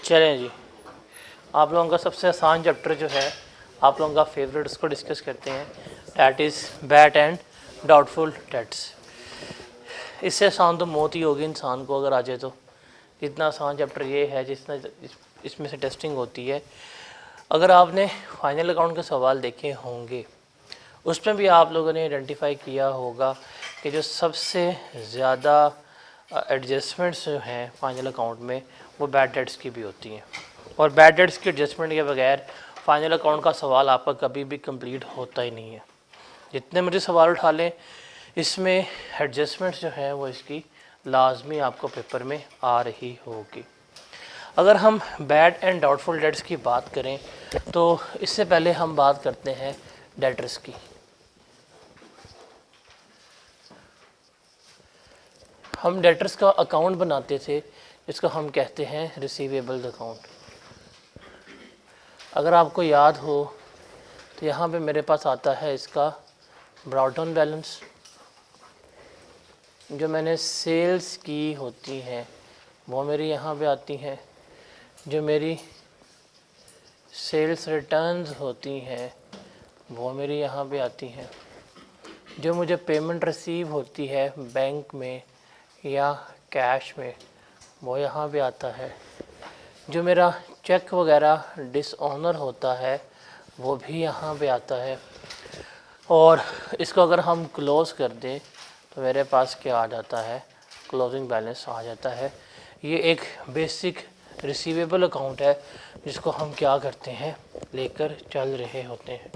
चलें जी, आप लोगों का सबसे आसान चैप्टर जो है, आप लोगों का फेवरेट, उसको डिस्कस करते हैं। That is bad and doubtful debts. इससे आसान तो मौत ही होगी इंसान को अगर आ जाए तो। इतना आसान चैप्टर ये है जिसमें इसमें से टेस्टिंग होती है। अगर आपने फाइनल अकाउंट के सवाल देखे होंगे, उसमें भी आप लोगों ने आइडेंटिफाई किया होगा कि जो सबसे ज़्यादा एडजस्टमेंट्स जो हैं फाइनल अकाउंट में, वो बैड डेट्स की भी होती हैं। और बैड डेट्स की एडजस्टमेंट के बगैर फाइनल अकाउंट का सवाल आपका कभी भी कंप्लीट होता ही नहीं है। जितने मुझे सवाल उठा लें, इसमें एडजस्टमेंट्स जो है वो इसकी लाजमी आपको पेपर में आ रही होगी। अगर हम बैड एंड डाउटफुल डेट्स की बात करें तो इससे पहले हम बात करते हैं डेटर्स की। हम डेटर्स का अकाउंट बनाते थे जिसको हम कहते हैं रिसीवेबल्स अकाउंट। अगर आपको याद हो तो यहाँ पे मेरे पास आता है इसका ब्रॉट डाउन बैलेंस, जो मैंने सेल्स की होती हैं वो मेरी यहाँ पे आती हैं, जो मेरी सेल्स रिटर्न्स होती हैं वो मेरी यहाँ पे आती हैं, जो मुझे पेमेंट रिसीव होती है बैंक में या कैश में वो यहाँ पे आता है, जो मेरा चेक वगैरह डिसऑनर होता है वो भी यहाँ पे आता है। और इसको अगर हम क्लोज़ कर दें तो मेरे पास क्या आ जाता है, क्लोजिंग बैलेंस आ जाता है। ये एक बेसिक रिसीवेबल अकाउंट है जिसको हम क्या करते हैं, लेकर चल रहे होते हैं।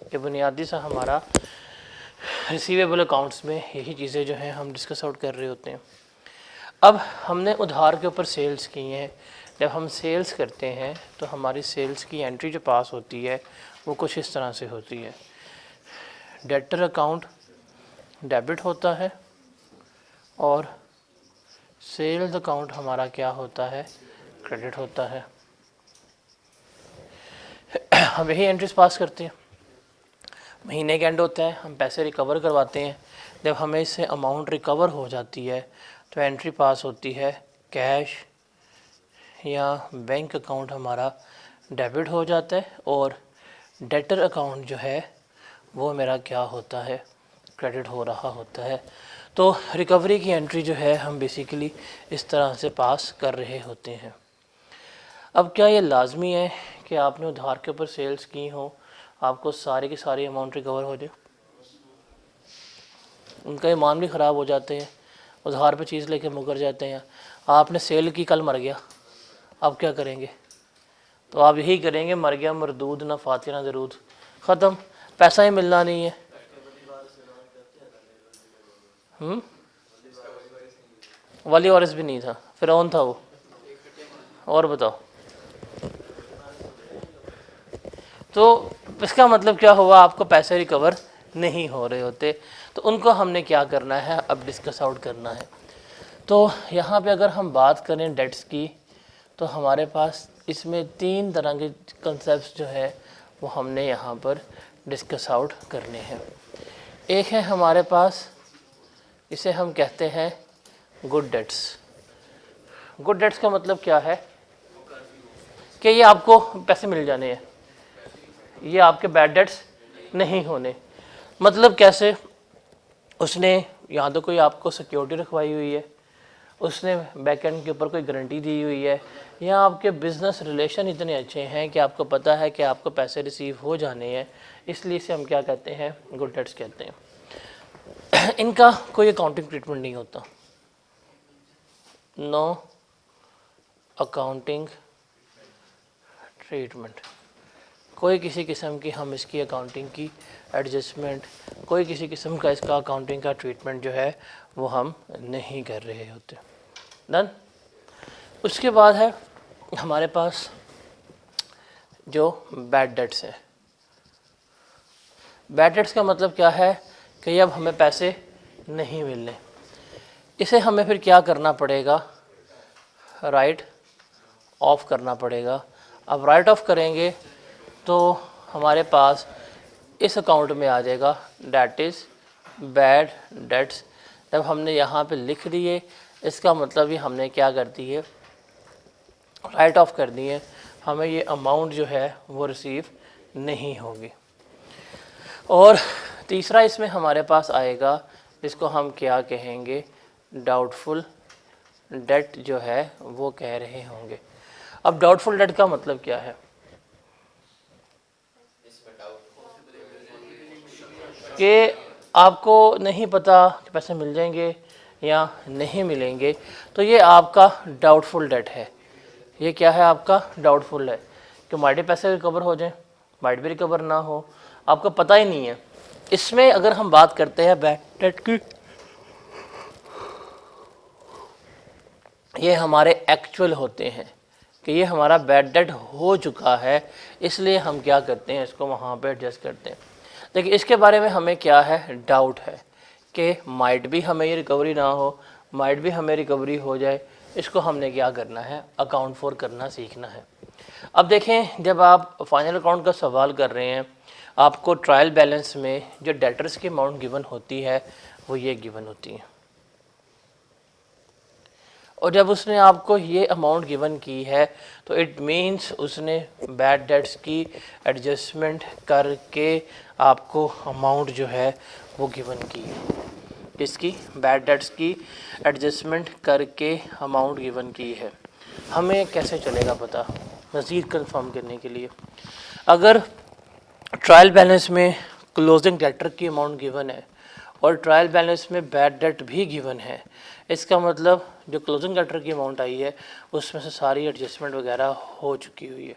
ये बुनियादी सा हमारा रिसीवेबल अकाउंट्स में यही चीज़ें जो हैं हम डिस्कस आउट कर रहे होते हैं। अब हमने उधार के ऊपर सेल्स की हैं। जब हम सेल्स करते हैं तो हमारी सेल्स की एंट्री जो पास होती है वो कुछ इस तरह से होती है। डेटर अकाउंट डेबिट होता है और सेल्स अकाउंट हमारा क्या होता है, क्रेडिट होता है। हम यही एंट्रीज पास करते हैं। महीने के एंड होता है, हम पैसे रिकवर करवाते हैं। जब हमें इससे अमाउंट रिकवर हो जाती है तो एंट्री पास होती है, कैश या बैंक अकाउंट हमारा डेबिट हो जाता है और डेटर अकाउंट जो है वो मेरा क्या होता है, क्रेडिट हो रहा होता है। तो रिकवरी की एंट्री जो है हम बेसिकली इस तरह से पास कर रहे होते हैं। अब क्या ये लाजमी है कि आपने उधार के ऊपर सेल्स की हो आपको सारी की सारी अमाउंट रिकवर हो जाए? उनका ईमान भी ख़राब हो जाते हैं, उधार पे चीज़ लेके मुकर जाते हैं। आपने सेल की, कल मर गया, अब क्या करेंगे? तो आप यही करेंगे, मर गया मरदूद, ना फातिहा ना दरूद, ख़त्म, पैसा ही मिलना नहीं है। वाली वारिस भी नहीं था, फ़िरौन था वो। और बताओ, तो इसका मतलब क्या हुआ, आपको पैसे रिकवर नहीं हो रहे होते। तो उनको हमने क्या करना है, अब डिस्कस आउट करना है। तो यहाँ पे अगर हम बात करें डेट्स की तो हमारे पास इसमें 3 तरह के कंसेप्ट जो है वो हमने यहाँ पर डिस्कस आउट करने हैं। एक है हमारे पास, इसे हम कहते हैं गुड डेट्स। गुड डेट्स का मतलब क्या है कि ये आपको पैसे मिल जाने हैं, ये आपके बैड डेट्स नहीं होने। मतलब कैसे, उसने यहाँ तो कोई आपको सिक्योरिटी रखवाई हुई है, उसने बैकएंड के ऊपर कोई गारंटी दी हुई है, या आपके बिज़नेस रिलेशन इतने अच्छे हैं कि आपको पता है कि आपको पैसे रिसीव हो जाने हैं, इसलिए इसे हम क्या कहते हैं, गुड डेट्स कहते हैं। इनका कोई अकाउंटिंग ट्रीटमेंट नहीं होता, नो अकाउंटिंग ट्रीटमेंट। कोई किसी किस्म की हम इसकी अकाउंटिंग की एडजस्टमेंट, कोई किसी किस्म का इसका अकाउंटिंग का ट्रीटमेंट जो है वो हम नहीं कर रहे होते। डन। उसके बाद है हमारे पास जो बैड डेट्स हैं। बैड डेट्स का मतलब क्या है कि अब हमें पैसे नहीं मिलने, इसे हमें फिर क्या करना पड़ेगा, राइट ऑफ करना पड़ेगा। अब राइट ऑफ करेंगे तो हमारे पास इस अकाउंट में आ जाएगा, डैट इज़ बैड डेट्स। जब हमने यहाँ पे लिख दिए, इसका मतलब ही हमने क्या कर दी है, राइट ऑफ कर दिए, हमें ये अमाउंट जो है वो रिसीव नहीं होगी। और तीसरा इसमें हमारे पास आएगा, जिसको हम क्या कहेंगे, डाउटफुल डेट जो है वो कह रहे होंगे। अब डाउटफुल डेट का मतलब क्या है कि आपको नहीं पता कि पैसे मिल जाएंगे या नहीं मिलेंगे, तो ये आपका डाउटफुल डेट है। ये क्या है, आपका डाउटफुल है कि माइट पैसे रिकवर हो जाएं, माइट भी रिकवर ना हो, आपको पता ही नहीं है। इसमें अगर हम बात करते हैं बैड डेट की, ये हमारे एक्चुअल होते हैं कि ये हमारा बैड डेट हो चुका है, इसलिए हम क्या करते हैं, इसको वहाँ पे एडजस्ट करते हैं। देखिए इसके बारे में हमें क्या है, डाउट है कि माइट भी हमें ये रिकवरी ना हो, माइट भी हमें रिकवरी हो जाए। इसको हमने क्या करना है, अकाउंट फॉर करना सीखना है। अब देखें, जब आप फाइनल अकाउंट का सवाल कर रहे हैं, आपको ट्रायल बैलेंस में जो डेटर्स की अमाउंट गिवन होती है वो ये गिवन होती है, और जब उसने आपको ये अमाउंट गिवन की है तो इट मीन्स उसने बैड डेट्स की एडजस्टमेंट करके आपको अमाउंट जो है वो गिवन की है। इसकी बैड डेट्स की एडजस्टमेंट करके अमाउंट गिवन की है। हमें कैसे चलेगा पता, मज़ीद कंफर्म करने के लिए, अगर ट्रायल बैलेंस में क्लोजिंग डेटर की अमाउंट गिवन है और ट्रायल बैलेंस में बैड डेट भी गिवन है, इसका मतलब जो क्लोजिंग डेटर की अमाउंट आई है उसमें से सारी एडजस्टमेंट वगैरह हो चुकी हुई है।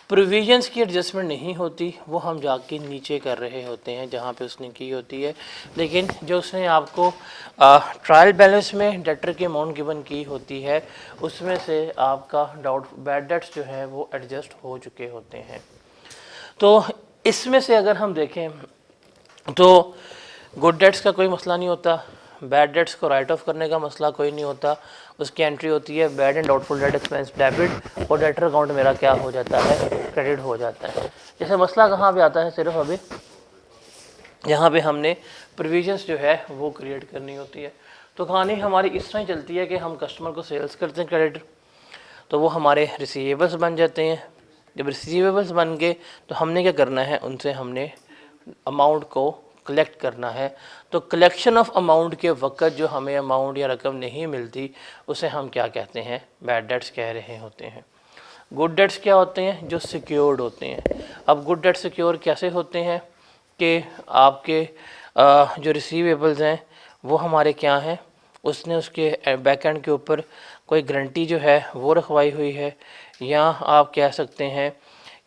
प्रोविजंस की एडजस्टमेंट नहीं होती, वो हम जाके नीचे कर रहे होते हैं जहाँ पे उसने की होती है। लेकिन जो उसने आपको ट्रायल बैलेंस में डेटर की अमाउंट गिवन की होती है, उसमें से आपका बैड डेट्स जो है वो एडजस्ट हो चुके होते हैं। तो इसमें से अगर हम देखें तो गुड डेट्स का कोई मसला नहीं होता, बैड डेट्स को राइट ऑफ करने का मसला कोई नहीं होता। उसकी एंट्री होती है bad and doubtful debt expense debit, और डेटर अकाउंट मेरा क्या हो जाता है, क्रेडिट हो जाता है। जैसे मसला कहाँ पे आता है, सिर्फ अभी यहाँ पे हमने प्रोविजंस जो है वो क्रिएट करनी होती है। तो कहानी हमारी इस तरह ही चलती है कि हम कस्टमर को सेल्स करते हैं क्रेडिट, तो वो हमारे रिसीवेबल्स बन जाते हैं। जब रिसीवेबल्स बन गए तो हमने क्या करना है, उनसे हमने अमाउंट को कलेक्ट करना है। तो कलेक्शन ऑफ अमाउंट के वक्त जो हमें अमाउंट या रकम नहीं मिलती, उसे हम क्या कहते हैं, बैड डेट्स कह रहे होते हैं। गुड डेट्स क्या होते हैं, जो सिक्योर्ड होते हैं। अब गुड डेट्स सिक्योर कैसे होते हैं कि आपके जो रिसीवेबल्स हैं वो हमारे क्या हैं, उसने उसके बैक एंड के ऊपर कोई गारंटी जो है वो रखवाई हुई है, या आप कह सकते हैं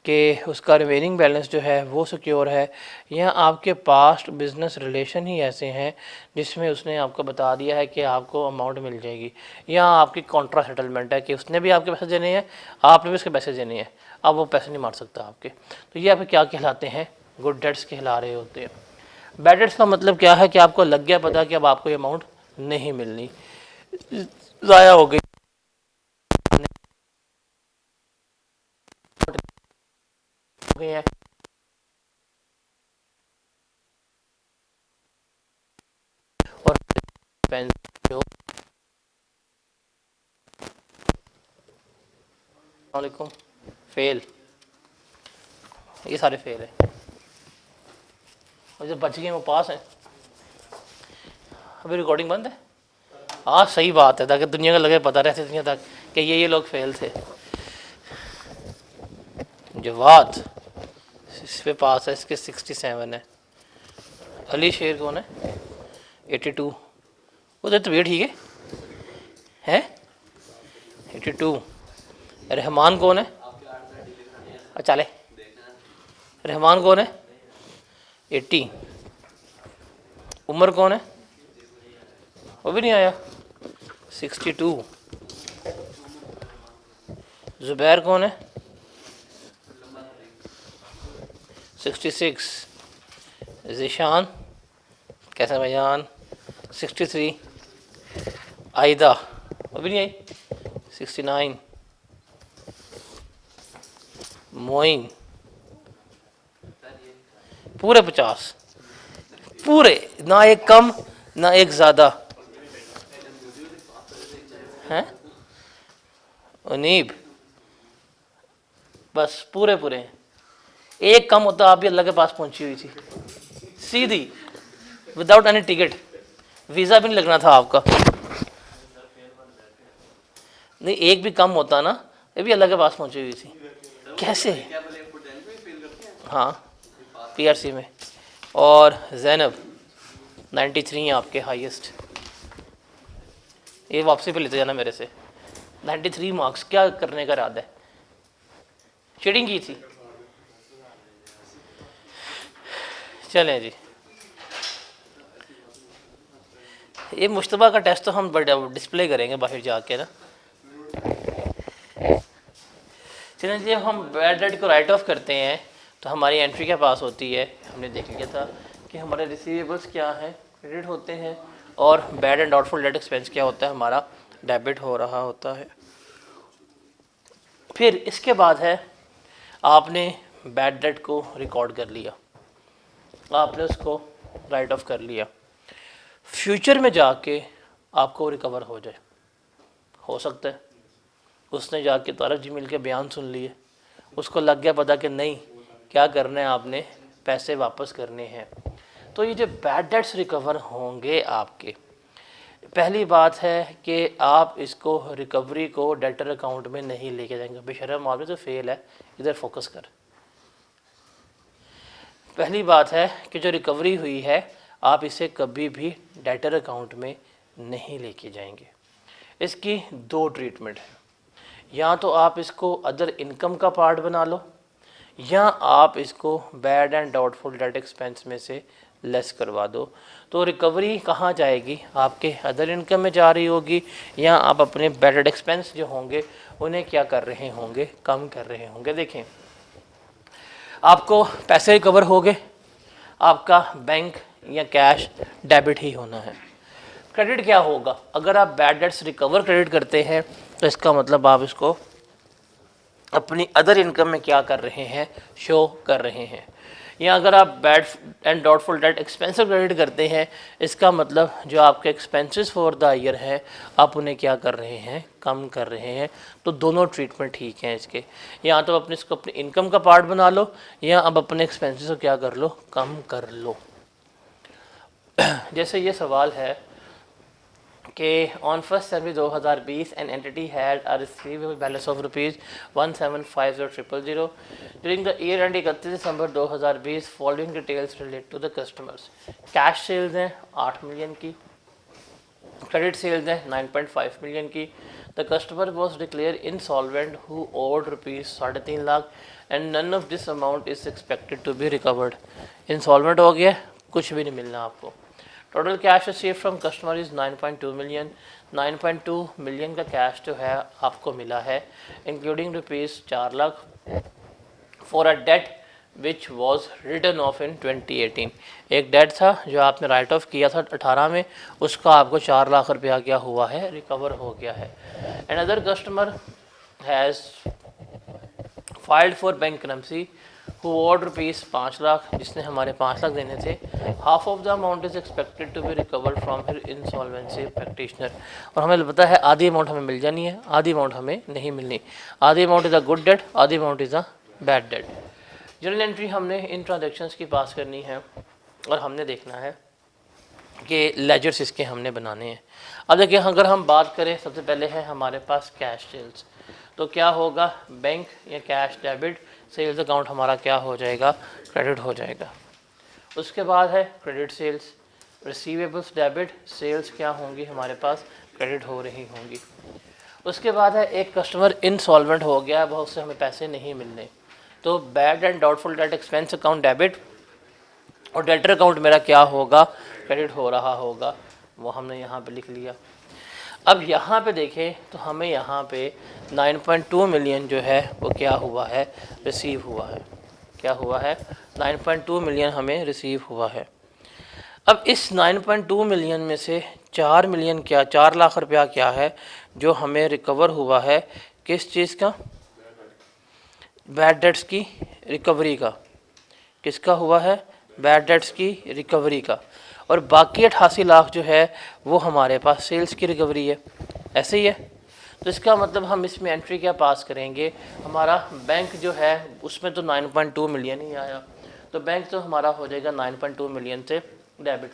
कि उसका रिमेनिंग बैलेंस जो है वो सिक्योर है, या आपके पास्ट बिजनेस रिलेशन ही ऐसे हैं जिसमें उसने आपको बता दिया है कि आपको अमाउंट मिल जाएगी, या आपकी कॉन्ट्रा सेटलमेंट है कि उसने भी आपके पैसे देने हैं, आपने भी उसके पैसे देने हैं, अब वो पैसे नहीं मार सकता आपके। तो ये आप क्या कहलाते हैं, गुड डेट्स कहला रहे होते हैं। बैड डेट्स का मतलब क्या है कि आपको लग गया पता कि अब आपको ये अमाउंट नहीं मिलनी, ज़ाया हो गई है, और जो वालेकुम फेल, ये सारे फेल है, और जो बच गए वो पास हैं। अभी रिकॉर्डिंग बंद है, हाँ सही बात है, ताकि दुनिया का लगे पता रहे दुनिया तक कि ये लोग फेल थे। जवाद इस पे पास है, इसके 67 है। अली शेर कौन है, 82, वो तो भी ठीक है 82। रहमान कौन है, अच्छा ले, रहमान कौन है, 80। उमर कौन है, वो भी नहीं आया, 62। जुबैर कौन है, 66। ज़ीशान कैसा भाईजान, 63। आयदा वो भी नहीं आई, 69। मोइन पूरे 50, पूरे, ना एक कम ना एक ज़्यादा हैं। उनीब, बस पूरे पूरे हैं। एक कम होता आप भी अल्लाह के पास पहुंची हुई थी सीधी, विदाउट एनी टिकट, वीज़ा भी नहीं लगना था आपका। नहीं एक भी कम होता ना, ये भी अल्लाह के पास पहुंची हुई थी। कैसे? हाँ पीआरसी में। और जैनब 93 है आपके हाईएस्ट, ये वापसी पे लेते जाना मेरे से। 93 मार्क्स, क्या करने का इरादा है? चीटिंग की थी। चलें जी, ये मुश्तबा का टेस्ट तो हम डिस्प्ले करेंगे बाहर जाके ना। चलें जी, हम बैड डेट को राइट ऑफ करते हैं तो हमारी एंट्री के पास होती है, हमने देख लिया था कि हमारे रिसीवेबल्स क्या हैं, क्रेडिट होते हैं, और bad and doubtful debt expense क्या होता है, हमारा डेबिट हो रहा होता है। फिर इसके बाद है आपने बैड डेट को रिकॉर्ड कर लिया, आपने उसको राइट ऑफ कर लिया। फ्यूचर में जाके आपको रिकवर हो जाए, हो सकता है उसने जाके तारक जी मिल के बयान सुन लिए, उसको लग गया पता कि नहीं क्या करना है, आपने पैसे वापस करने हैं। तो ये जो बैड डेट्स रिकवर होंगे आपके, पहली बात है कि आप इसको रिकवरी को डेटर अकाउंट में नहीं लेके जाएंगे। बेशर्म आदमी तो फेल है, इधर फोकस कर। पहली बात है कि जो रिकवरी हुई है आप इसे कभी भी डेटर अकाउंट में नहीं लेके जाएंगे। इसकी दो ट्रीटमेंट है, या तो आप इसको अदर इनकम का पार्ट बना लो, या आप इसको bad and doubtful debt expense में से लेस करवा दो। तो रिकवरी कहाँ जाएगी? आपके अदर इनकम में जा रही होगी, या आप अपने बैड डेट एक्सपेंस जो होंगे उन्हें क्या कर रहे होंगे, कम कर रहे होंगे। देखें, आपको पैसे रिकवर हो गए, आपका बैंक या कैश डेबिट ही होना है। क्रेडिट क्या होगा? अगर आप बैड डेट्स रिकवर क्रेडिट करते हैं तो इसका मतलब आप इसको अपनी अदर इनकम में क्या कर रहे हैं, शो कर रहे हैं। या अगर आप bad and doubtful debt expensive credit करते हैं, इसका मतलब जो आपके एक्सपेंसेस फॉर द ईयर हैं आप उन्हें क्या कर रहे हैं, कम कर रहे हैं। तो दोनों ट्रीटमेंट ठीक हैं इसके। या तो अपने इसको अपनी इनकम का पार्ट बना लो, या अब अपने एक्सपेंसेस को क्या कर लो, कम कर लो। जैसे ये सवाल है कि on 1 January 2020 an entity had a receivable balance of ₹1,750,000 during the year end 31 December 2020 following details relate to the customers. Cash sales हैं 8 मिलियन की, क्रेडिट सेल्स हैं 9.5 मिलियन की। The customer was declared insolvent who owed ₹3.5 lakh and none of this amount is expected to be recovered. Insolvent हो गया, कुछ भी नहीं मिलना आपको। Total cash receive from customer is 9.2 million. 9.2 million का कैश जो है आपको मिला है, including ₹4 lakh for a debt which was written off in 2018। एक डेट था जो आपने राइट ऑफ किया था 18 में, उसका आपको 4 लाख रुपया क्या हुआ है, रिकवर हो गया है। And other customer has filed for bankruptcy who owed ₹5 lakh, जिसने हमारे 5 लाख देने थे। Half of the amount is expected to be recovered from her insolvency practitioner. और हमें पता है आधी अमाउंट हमें मिल जानी है, आधी अमाउंट हमें नहीं मिलनी। आधी amount is a good debt, आधी amount is a bad debt. Journal entry हमने इन ट्रांजेक्शन्स की पास करनी है और हमने देखना है कि लेजर्स इसके हमने बनाने हैं। अब देखिए, अगर हम बात करें, सबसे पहले है हमारे पास कैश सेल्स, तो क्या होगा, बैंक या कैश डेबिट, सेल्स अकाउंट हमारा क्या हो जाएगा, क्रेडिट हो जाएगा। उसके बाद है credit sales, receivables debit, sales क्या होंगी हमारे पास, क्रेडिट हो रही होंगी। उसके बाद है एक कस्टमर इनसॉल्वेंट हो गया, बहुत से हमें पैसे नहीं मिलने, तो bad and doubtful debt expense account debit और डेटर अकाउंट मेरा क्या होगा, क्रेडिट हो रहा होगा। वो हमने यहाँ पे लिख लिया। अब यहाँ पे देखें तो हमें यहाँ पे 9.2 मिलियन जो है वो क्या हुआ है, रिसीव हुआ है। क्या हुआ है, 9.2 मिलियन हमें रिसीव हुआ है। अब इस 9.2 मिलियन में से 4 मिलियन क्या, 4 लाख रुपया क्या है जो हमें रिकवर हुआ है, किस चीज़ का, बैड डेट्स की रिकवरी का। किसका हुआ है, बैड डेट्स की रिकवरी का। और बाकी 88 लाख जो है वो हमारे पास सेल्स की रिकवरी है, ऐसे ही है। तो इसका मतलब हम इसमें एंट्री क्या पास करेंगे, हमारा बैंक जो है उसमें तो 9.2 मिलियन ही आया, तो बैंक तो हमारा हो जाएगा 9.2 मिलियन से डेबिट।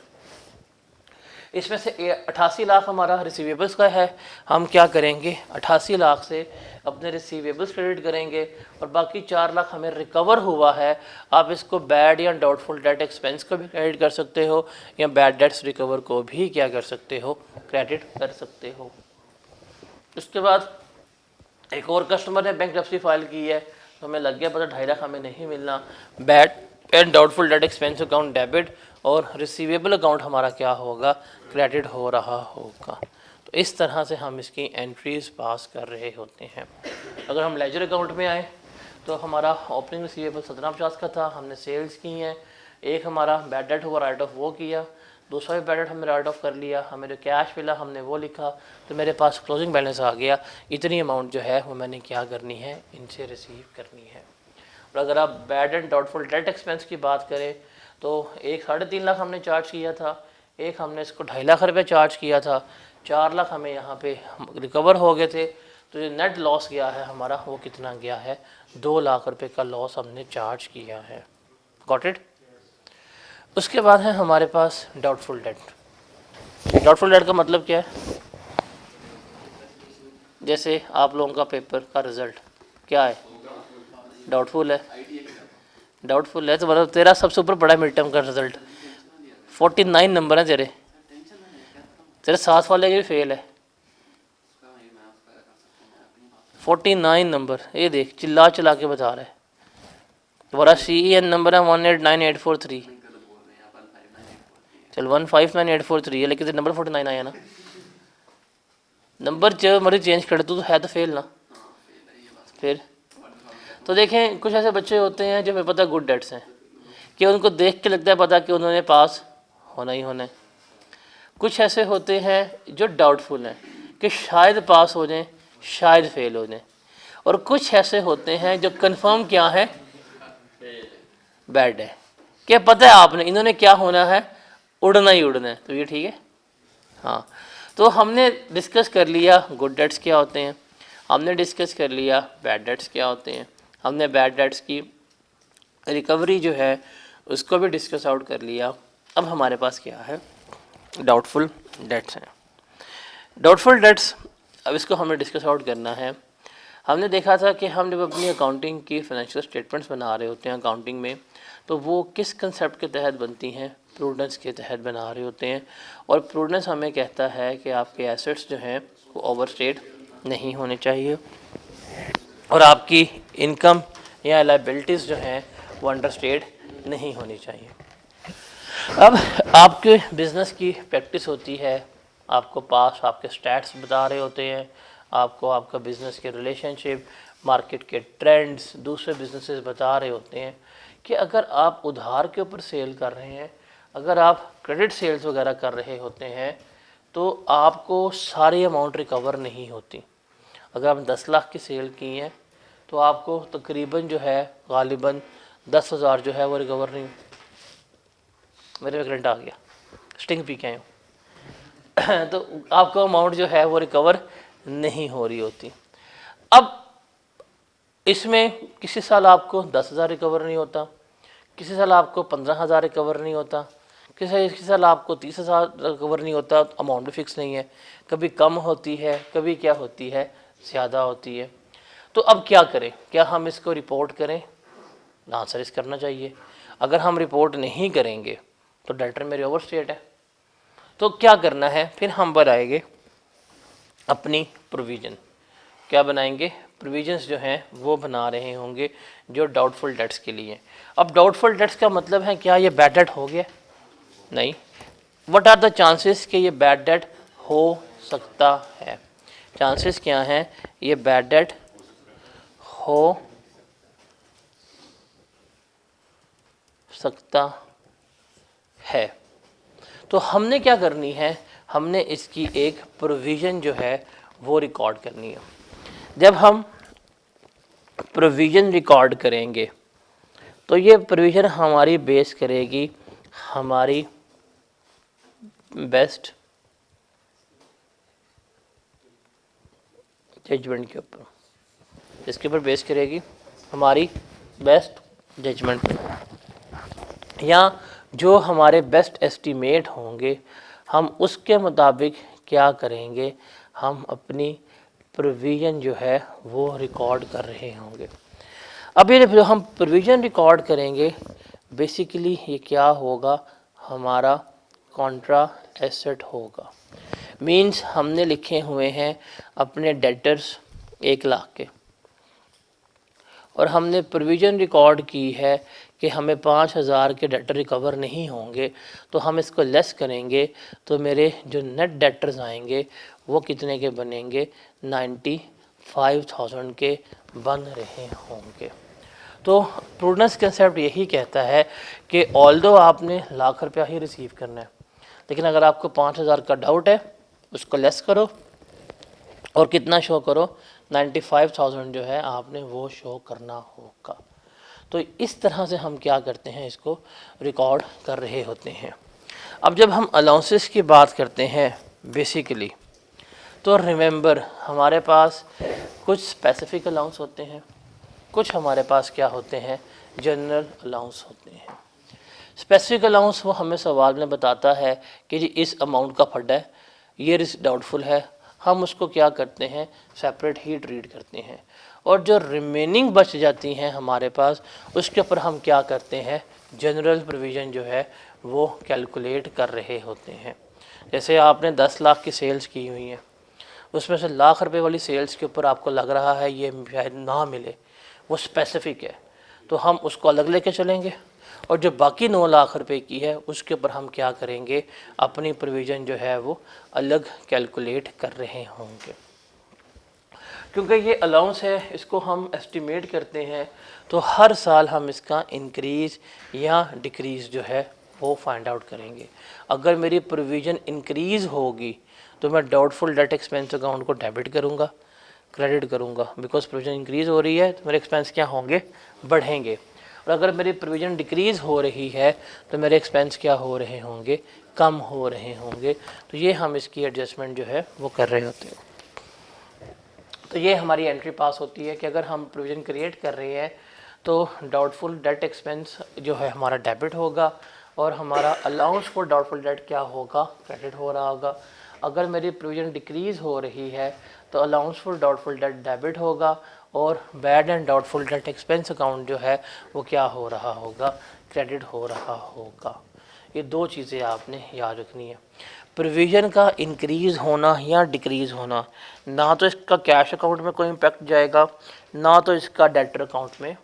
इसमें से 88 लाख हमारा रिसीवेबल्स का है, हम क्या करेंगे 88 लाख से अपने रिसीवेबल्स क्रेडिट करेंगे, और बाकी 4 लाख हमें रिकवर हुआ है। आप इसको बैड या डाउटफुल डेट एक्सपेंस को भी क्रेडिट कर सकते हो, या बैड डेट्स रिकवर को भी क्या कर सकते हो, क्रेडिट कर सकते हो। उसके बाद एक और कस्टमर ने बैंकरप्सी फाइल की है, तो हमें लग गया पता 2.5 लाख हमें नहीं मिलना, bad and doubtful debt expense account debit और रिसीवेबल अकाउंट हमारा क्या होगा, क्रेडिट हो रहा होगा। तो इस तरह से हम इसकी एंट्रीज पास कर रहे होते हैं। अगर हम लेजर अकाउंट में आए तो हमारा ओपनिंग रिसीवेबल 1750 का था, हमने सेल्स की हैं, एक हमारा बैड डेट हुआ, राइट ऑफ वो किया, दूसरा भी बैड डेट हमने राइट ऑफ कर लिया, हमें जो कैश मिला हमने वो लिखा, तो मेरे पास क्लोजिंग बैलेंस आ गया। इतनी अमाउंट जो है वो मैंने क्या करनी है, इनसे रिसीव करनी है। और अगर आप bad and doubtful debt expense की बात करें तो एक 3.5 लाख हमने चार्ज किया था, एक हमने इसको 2.5 लाख रुपये चार्ज किया था, 4 लाख हमें यहाँ पे रिकवर हो गए थे। तो जो नेट लॉस गया है हमारा वो कितना गया है, 2 लाख रुपये का लॉस हमने चार्ज किया है। Got it. उसके बाद है हमारे पास डाउटफुल डेट। डाउटफुल डेट का मतलब क्या है, जैसे आप लोगों का पेपर का रिजल्ट क्या है, डाउटफुल है, डाउटफुल है तो मतलब तेरा सबसे ऊपर पड़ा है मिड टर्म का रिजल्ट, 49 नंबर है तेरे, तेरे साथ वाले के भी फेल है, 49 नंबर, ये देख चिल्ला चिल्ला के बता रहा है। तुम्हारा CEN नंबर है 189843, चल 159843 है, लेकिन तेरा नंबर 49 आया ना, नंबर जो मर्जी चेंज कर तू तो है तो फेल ना। फिर तो देखें कुछ ऐसे बच्चे होते हैं जो हमें पता गुड डेट्स हैं, कि उनको देख के लगता है पता कि उन्होंने पास होना ही होना है। कुछ ऐसे होते हैं जो डाउटफुल हैं कि शायद पास हो जाएं, शायद फेल हो जाएं। और कुछ ऐसे होते हैं जो कंफर्म क्या है, बैड है, क्या पता है आपने इन्होंने क्या होना है, उड़ना ही उड़ना है। तो ये ठीक है। हाँ, तो हमने डिस्कस कर लिया गुड डेट्स क्या होते हैं, हमने डिस्कस कर लिया बैड डेट्स क्या होते हैं, हमने बैड डेट्स की रिकवरी जो है उसको भी डिस्कस आउट कर लिया। अब हमारे पास क्या है, डाउटफुल डेट्स हैं। डाउटफुल डेट्स, अब इसको हमें डिस्कस आउट करना है। हमने देखा था कि हम जब अपनी अकाउंटिंग की फाइनेंशियल स्टेटमेंट्स बना रहे होते हैं अकाउंटिंग में, तो वो किस कंसेप्ट के तहत बनती हैं, प्रूडेंस के तहत बना रहे होते हैं। और प्रूडेंस हमें कहता है कि आपके एसेट्स जो हैं वो ओवरस्टेट नहीं होने चाहिए, और आपकी इनकम या लायबिलिटीज़ जो हैं वो अंडरस्टेट नहीं होनी चाहिए। अब आपके बिज़नेस की प्रैक्टिस होती है, आपको पास आपके स्टैट्स बता रहे होते हैं, आपको आपका बिज़नेस के रिलेशनशिप, मार्केट के ट्रेंड्स, दूसरे बिजनेसेस बता रहे होते हैं कि अगर आप उधार के ऊपर सेल कर रहे हैं, अगर आप क्रेडिट सेल्स वगैरह कर रहे होते हैं, तो आपको सारी अमाउंट रिकवर नहीं होती। अगर आप 10 लाख की सेल की हैं तो आपको तकरीबन जो है गालिबन 10,000 जो है वो रिकवर नहीं। मेरे करंट आ गया, स्टिंग पी के आए हो तो आपका अमाउंट जो है वो रिकवर नहीं हो रही होती। अब इसमें किसी साल आपको 10,000 रिकवर नहीं होता, किसी साल आपको 15,000 रिकवर नहीं होता, किसी साल आपको 30,000 रिकवर नहीं होता। अमाउंट भी फिक्स नहीं है, कभी कम होती है, कभी क्या होती है, ज़्यादा होती है। तो अब क्या करें, क्या हम इसको रिपोर्ट करें? आंसर इस करना चाहिए। अगर हम रिपोर्ट नहीं करेंगे तो डेटर मेरे ओवर स्टेट है, तो क्या करना है, फिर हम बनाएंगे अपनी प्रोविज़न। क्या बनाएंगे, प्रोविजंस जो हैं वो बना रहे होंगे जो डाउटफुल डेट्स के लिए। अब डाउटफुल डेट्स का मतलब है क्या ये बैड डेट हो गया? नहीं। व्हाट आर द चांसेस कि ये बैड डेट हो सकता है? चांसेस क्या हैं, ये बैड डेट हो सकता है। तो हमने क्या करनी है, हमने इसकी एक प्रोविज़न जो है वो रिकॉर्ड करनी है। जब हम प्रोविज़न रिकॉर्ड करेंगे तो ये प्रोविज़न हमारी बेस करेगी हमारी बेस्ट जजमेंट के ऊपर, इसके ऊपर बेस करेगी हमारी बेस्ट जजमेंट, या जो हमारे बेस्ट एस्टीमेट होंगे हम उसके मुताबिक क्या करेंगे, हम अपनी प्रोविज़न जो है वो रिकॉर्ड कर रहे होंगे। अब ये जो हम प्रोविज़न रिकॉर्ड करेंगे बेसिकली ये क्या होगा, हमारा कॉन्ट्रा एसेट होगा। मींस हमने लिखे हुए हैं अपने डेटर्स 1 लाख के, और हमने प्रोविज़न रिकॉर्ड की है कि हमें 5,000 के डेटर रिकवर नहीं होंगे, तो हम इसको लेस करेंगे तो मेरे जो नेट डेटर्स आएंगे वो कितने के बनेंगे, 95,000 के बन रहे होंगे। तो प्रूडेंस कंसेप्ट यही कहता है कि ऑल्दो आपने लाख रुपया ही रिसीव करना है, लेकिन अगर आपको 5,000 का डाउट है उसको लेस करो और कितना शो करो, 95,000 जो है आपने वो शो करना होगा। तो इस तरह से हम क्या करते हैं, इसको रिकॉर्ड कर रहे होते हैं। अब जब हम अलाउंसेस की बात करते हैं बेसिकली, तो रिमेंबर हमारे पास कुछ स्पेसिफिक अलाउंस होते हैं, कुछ हमारे पास क्या होते हैं, जनरल अलाउंस होते हैं। स्पेसिफिक अलाउंस वो हमें सवाल में बताता है कि जी इस अमाउंट का फंड है, ये रिस्क डाउटफुल है, हम उसको क्या करते हैं, सेपरेट ही ट्रीट करते हैं। और जो रिमेनिंग बच जाती हैं हमारे पास, उसके ऊपर हम क्या करते हैं, जनरल प्रोविज़न जो है वो कैलकुलेट कर रहे होते हैं। जैसे आपने 10 लाख की सेल्स की हुई हैं, उसमें से लाख रुपए वाली सेल्स के ऊपर आपको लग रहा है ये शायद ना मिले, वो स्पेसिफिक है, तो हम उसको अलग लेके चलेंगे। और जो बाकी 9 लाख रुपए की है उसके ऊपर हम क्या करेंगे, अपनी प्रोविज़न जो है वो अलग कैलकुलेट कर रहे होंगे। क्योंकि ये अलाउंस है, इसको हम एस्टिमेट करते हैं, तो हर साल हम इसका इंक्रीज़ या डिक्रीज़ जो है वो फाइंड आउट करेंगे। अगर मेरी प्रोविज़न इंक्रीज़ होगी तो मैं डाउटफुल डेट एक्सपेंस अकाउंट को डेबिट करूँगा, क्रेडिट करूँगा, बिकॉज प्रोविज़न इंक्रीज़ हो रही है तो मेरे एक्सपेंस क्या होंगे, बढ़ेंगे। और अगर मेरी प्रोविज़न डिक्रीज़ हो रही है तो मेरे एक्सपेंस क्या हो रहे होंगे, कम हो रहे होंगे। तो ये हम इसकी एडजस्टमेंट जो है वो कर रहे होते हैं। तो ये हमारी एंट्री पास होती है कि अगर हम प्रोविज़न क्रिएट कर रहे हैं तो डाउटफुल डेट एक्सपेंस जो है हमारा डेबिट होगा, और हमारा अलाउंस फॉर डाउटफुल डेट क्या होगा, क्रेडिट हो रहा होगा। अगर मेरी प्रोविज़न डिक्रीज़ हो रही है तो allowance for doubtful debt debit होगा, और bad and doubtful debt expense account जो है वो क्या हो रहा होगा, क्रेडिट हो रहा होगा। ये 2 चीज़ें आपने याद रखनी है। प्रोविज़न का इंक्रीज़ होना या डिक्रीज़ होना, ना तो इसका कैश अकाउंट में कोई इम्पैक्ट जाएगा, ना तो इसका डेटर अकाउंट में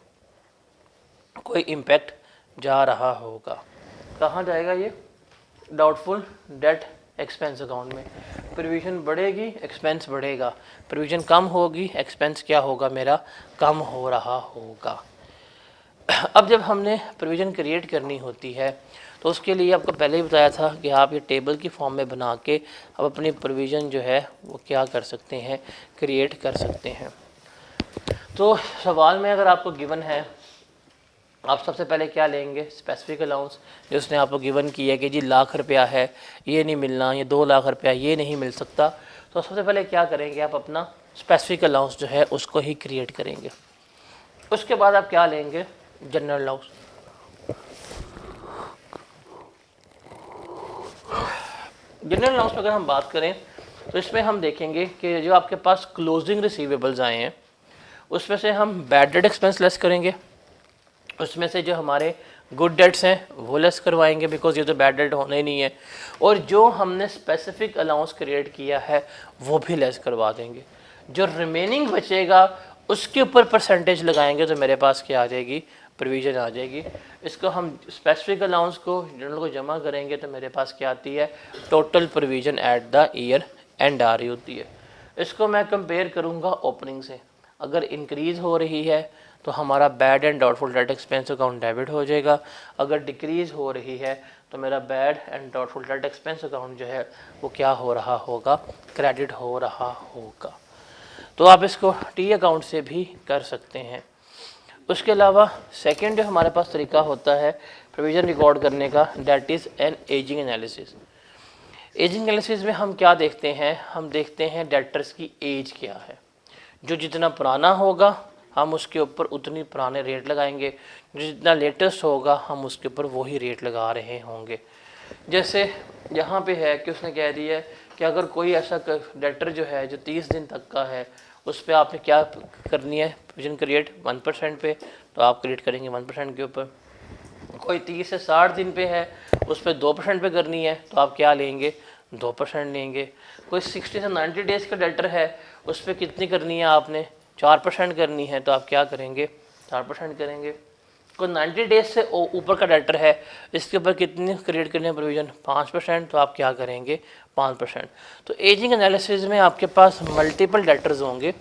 कोई इम्पैक्ट जा रहा होगा। कहाँ जाएगा ये, डाउटफुल डेट एक्सपेंस अकाउंट में। प्रोविज़न बढ़ेगी, एक्सपेंस बढ़ेगा, प्रोविज़न कम होगी, एक्सपेंस क्या होगा, मेरा कम हो रहा होगा। अब जब हमने प्रोविज़न क्रिएट करनी होती है तो उसके लिए आपको पहले ही बताया था कि आप ये टेबल की फॉर्म में बना के अब अपनी प्रोविज़न जो है वो क्या कर सकते हैं, क्रिएट कर सकते हैं। तो सवाल में अगर आपको गिवन है, आप सबसे पहले क्या लेंगे, स्पेसिफिक अलाउंस जो उसने आपको गिवन किया है कि जी लाख रुपया है, ये नहीं मिलना, ये 2 लाख रुपया ये नहीं मिल सकता। तो सबसे पहले क्या करेंगे, आप अपना स्पेसिफिक अलाउंस जो है उसको ही क्रिएट करेंगे। उसके बाद आप क्या लेंगे, जनरल अलाउंस। जनरल अलाउंस में अगर हम बात करें तो इसमें हम देखेंगे कि जो आपके पास क्लोजिंग रिसीवेबल्स आए हैं उसमें से हम बैड डेट एक्सपेंस लेस करेंगे, उसमें से जो हमारे गुड डेट्स हैं वो लेस करवाएंगे, बिकॉज ये तो बैड डेट होना ही नहीं है, और जो हमने स्पेसिफिक अलाउंस क्रिएट किया है वो भी लेस करवा देंगे। जो रिमेनिंग बचेगा उसके ऊपर परसेंटेज लगाएंगे तो मेरे पास क्या आ जाएगी, प्रोविज़न आ जाएगी। इसको हम स्पेसिफिक अलाउंस को जनरल को जमा करेंगे तो मेरे पास क्या आती है, total provision at the year end आ रही होती है। इसको मैं कंपेयर करूँगा ओपनिंग से, अगर इंक्रीज़ हो रही है तो हमारा bad and doubtful debt expense account debit हो जाएगा, अगर डिक्रीज़ हो रही है तो मेरा bad and doubtful debt expense account जो है वो क्या हो रहा होगा, क्रेडिट हो रहा होगा। तो आप इसको टी अकाउंट से भी कर सकते हैं। उसके अलावा सेकंड जो हमारे पास तरीका होता है प्रोविज़न रिकॉर्ड करने का, that is an ageing analysis. Ageing analysis में हम क्या देखते हैं, हम देखते हैं डेटर्स की एज क्या है। जो जितना पुराना होगा हम उसके ऊपर उतनी पुराने रेट लगाएंगे, जो जितना लेटेस्ट होगा हम उसके ऊपर वही रेट लगा रहे होंगे। जैसे यहाँ पे है कि उसने कह दिया है कि अगर कोई ऐसा डेटर जो है जो 30 दिन तक का है, उस पर आपने क्या करनी है, प्रोविजन क्रिएट 1% पे, तो आप क्रिएट करेंगे 1% के ऊपर। कोई 30 से 60 दिन पे है, उस पर 2% पे करनी है, तो आप क्या लेंगे, 2% लेंगे। कोई 60 से 90 डेज़ का डेटर है, उस पर कितनी करनी है आपने, 4% करनी है, तो आप क्या करेंगे, 4% करेंगे। कोई 90 डेज से ऊपर का डेटर है, इसके ऊपर कितनी क्रिएट करनी है प्रोविजन, 5%, तो आप क्या करेंगे, 5%। तो एजिंग एनालिसिस में आपके पास मल्टीपल डेटर्स होंगे,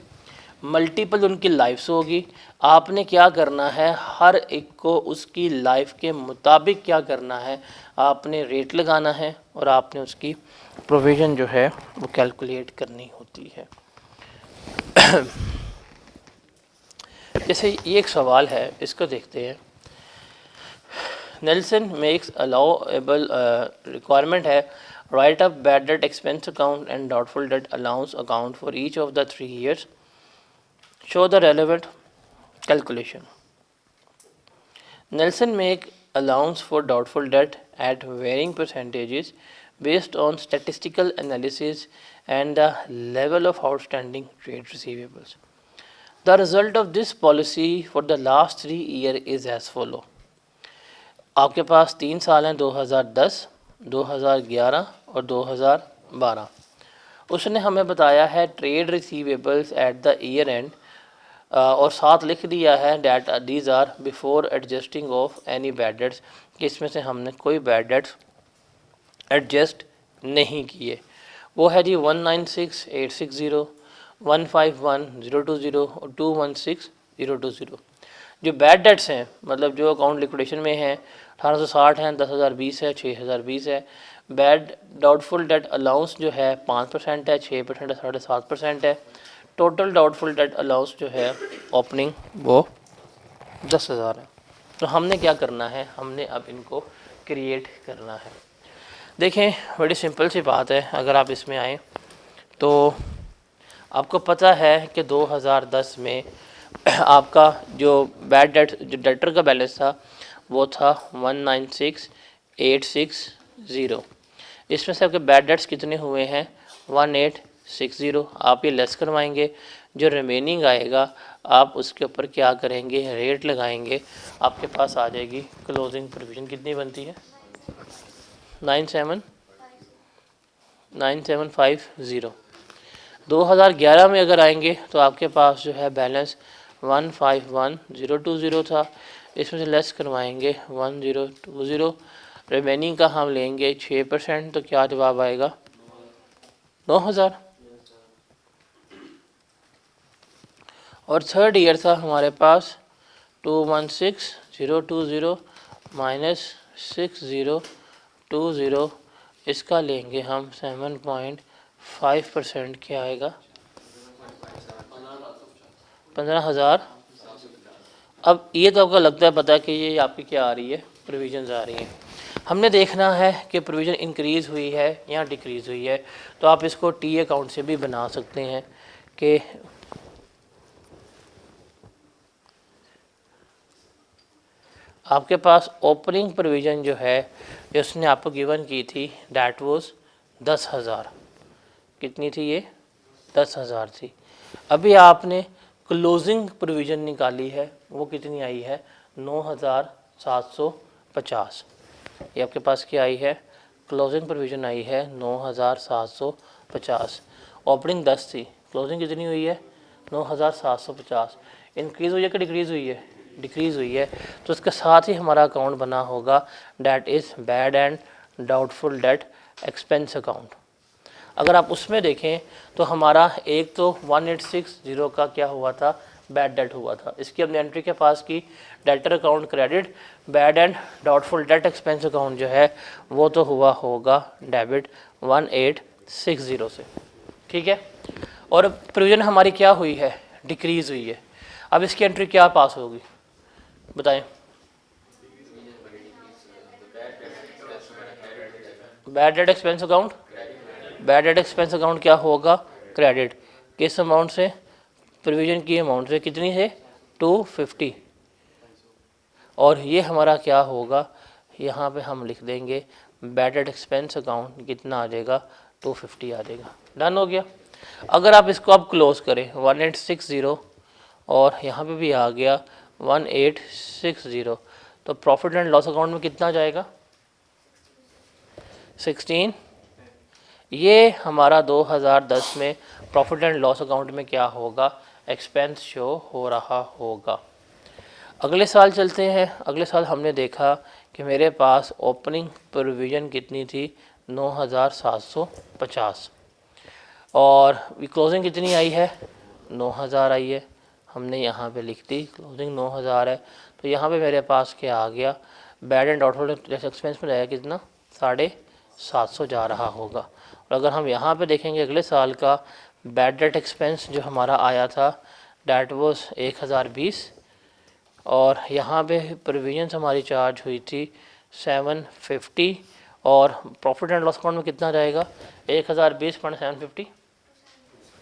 मल्टीपल उनकी लाइफ्स होगी। आपने क्या करना है, हर एक को उसकी लाइफ के मुताबिक क्या करना है, आपने रेट लगाना है और आपने उसकी प्रोविज़न जो है वो कैलकुलेट करनी होती है। जैसे ये एक सवाल है, इसको देखते हैं। नेल्सन मेक्स अलाउएबल रिक्वायरमेंट है, right up bad debt expense account and doubtful debt allowance account for each of the 3 years. Show the relevant calculation. Nelson make allowance for doubtful debt at varying percentages based on statistical analysis and the level of outstanding trade receivables. The result of this policy for the last 3 years is as follow. आपके पास 3 साल हैं, 2010, 2011 और 2012। उसने हमें बताया है trade receivables at the year end, और साथ लिख दिया है that these are before adjusting of any bad debts, कि इसमें से हमने कोई बैड डेट्स एडजस्ट नहीं किए। वो है जी 196,860, 151,020 और 216,020। जो बैड डेट्स हैं, मतलब जो अकाउंट लिक्विडेशन में हैं, 1860 हैं, 10,020 है, 6,020 है। बैड डाउटफुल डेट अलाउंस जो है 5% है, 6% है, 7.5% है। टोटल डाउटफुल डेट अलाउंस जो है ओपनिंग वो 10,000 है। तो हमने क्या करना है, हमने अब इनको क्रिएट करना है। देखें, बड़ी सिंपल सी बात है। अगर आप इसमें आएँ तो आपको पता है कि 2010 में आपका जो बैड डेट, जो डेटर का बैलेंस था वो था 196,860। इसमें से आपके बैड डेट्स कितने हुए हैं, 1860। आप ये लेस करवाएंगे, जो रिमेनिंग आएगा आप उसके ऊपर क्या करेंगे, रेट लगाएंगे। आपके पास आ जाएगी क्लोजिंग प्रोविजन, कितनी बनती है, 9750। 2011 में अगर आएंगे तो आपके पास जो है बैलेंस 151,020 था, इसमें से लेस करवाएंगे 1020, रिमेनिंग का हम लेंगे 6%, तो क्या जवाब आएगा, 9,000। और थर्ड ईयर था हमारे पास 216,020 माइनस 6020, इसका लेंगे हम 7.5%, क्या आएगा, 15,000। अब ये तो आपको लगता है पता है कि ये आपकी क्या आ रही है, प्रोविजंस आ रही हैं। हमने देखना है कि प्रोविज़न इंक्रीज़ हुई है या डिक्रीज़ हुई है। तो आप इसको टी अकाउंट से भी बना सकते हैं कि आपके पास ओपनिंग प्रोविज़न जो है जो उसने आपको गिवन की थी डैट वाज 10,000। कितनी थी ये, 10,000 थी। अभी आपने क्लोजिंग प्रोविज़न निकाली है, वो कितनी आई है, 9,750। ये आपके पास क्या आई है, क्लोजिंग प्रोविज़न आई है 9,750। ओपनिंग 10 थी, क्लोजिंग कितनी हुई है, 9,750। इंक्रीज़ हुई है कि डिक्रीज़ हुई है, डिक्रीज़ हुई है। तो इसके साथ ही हमारा अकाउंट बना होगा that is bad and doubtful debt expense account. अगर आप उसमें देखें तो हमारा एक तो 1860 का क्या हुआ था, बैड डेट हुआ था। इसकी हमने एंट्री के पास की, debtor account credit, bad and doubtful debt expense account जो है वो तो हुआ होगा डेबिट 1860 से, ठीक है। और प्रोविजन हमारी क्या हुई है, डिक्रीज़ हुई है। अब इसकी एंट्री क्या पास होगी, बताएं, bad debt expense account, bad debt expense account क्या होगा, क्रेडिट। किस अमाउंट से, प्रोविज़न की अमाउंट से कितनी है 250, और ये हमारा क्या होगा, यहाँ पे हम लिख देंगे बैड डेट एक्सपेंस अकाउंट कितना आ जाएगा 250 आ जाएगा। डन हो गया। अगर आप इसको अब क्लोज करें 1860 और यहाँ पे भी आ गया 1860, तो प्रॉफिट एंड लॉस अकाउंट में कितना जाएगा 16। ये हमारा 2010 में प्रॉफिट एंड लॉस अकाउंट में क्या होगा, एक्सपेंस शो हो रहा होगा। अगले साल चलते हैं। अगले साल हमने देखा कि मेरे पास ओपनिंग प्रोविज़न कितनी थी 9750, और क्लोजिंग कितनी आई है 9000 आई है। हमने यहाँ पे लिख दी क्लोजिंग 9000 है, तो यहाँ पे मेरे पास क्या आ गया, बैड एंड डाउटफुल एक्सपेंस में रहेगा कितना 750 जा रहा होगा। और अगर हम यहाँ पे देखेंगे अगले साल का बैड डेट एक्सपेंस जो हमारा आया था डैट वॉज 1020, और यहाँ पे प्रोविजंस हमारी चार्ज हुई थी 750, और प्रॉफिट एंड लॉस अकाउंट में कितना जाएगा 1020.750,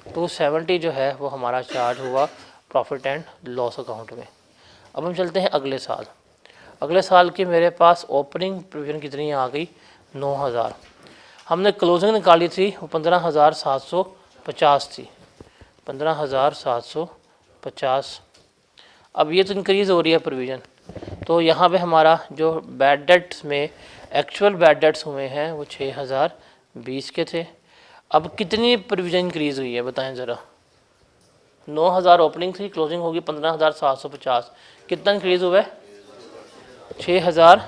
270 जो है वो हमारा चार्ज हुआ प्रॉफिट एंड लॉस अकाउंट में। अब हम चलते हैं अगले साल। अगले साल की मेरे पास ओपनिंग प्रोविजन कितनी आ गई 9000, हमने क्लोजिंग निकाली थी वो 15750 थी, 15750। अब ये तो इंक्रीज़ हो रही है प्रोविज़न, तो यहाँ पे हमारा जो बैड डेट्स में एक्चुअल बैड डेट्स हुए हैं वो 6020 के थे। अब कितनी प्रोविज़न इंक्रीज़ हुई है बताएं ज़रा। 9000 ओपनिंग थी, क्लोजिंग होगी 15750, कितना इंक्रीज़ हुआ है 6000।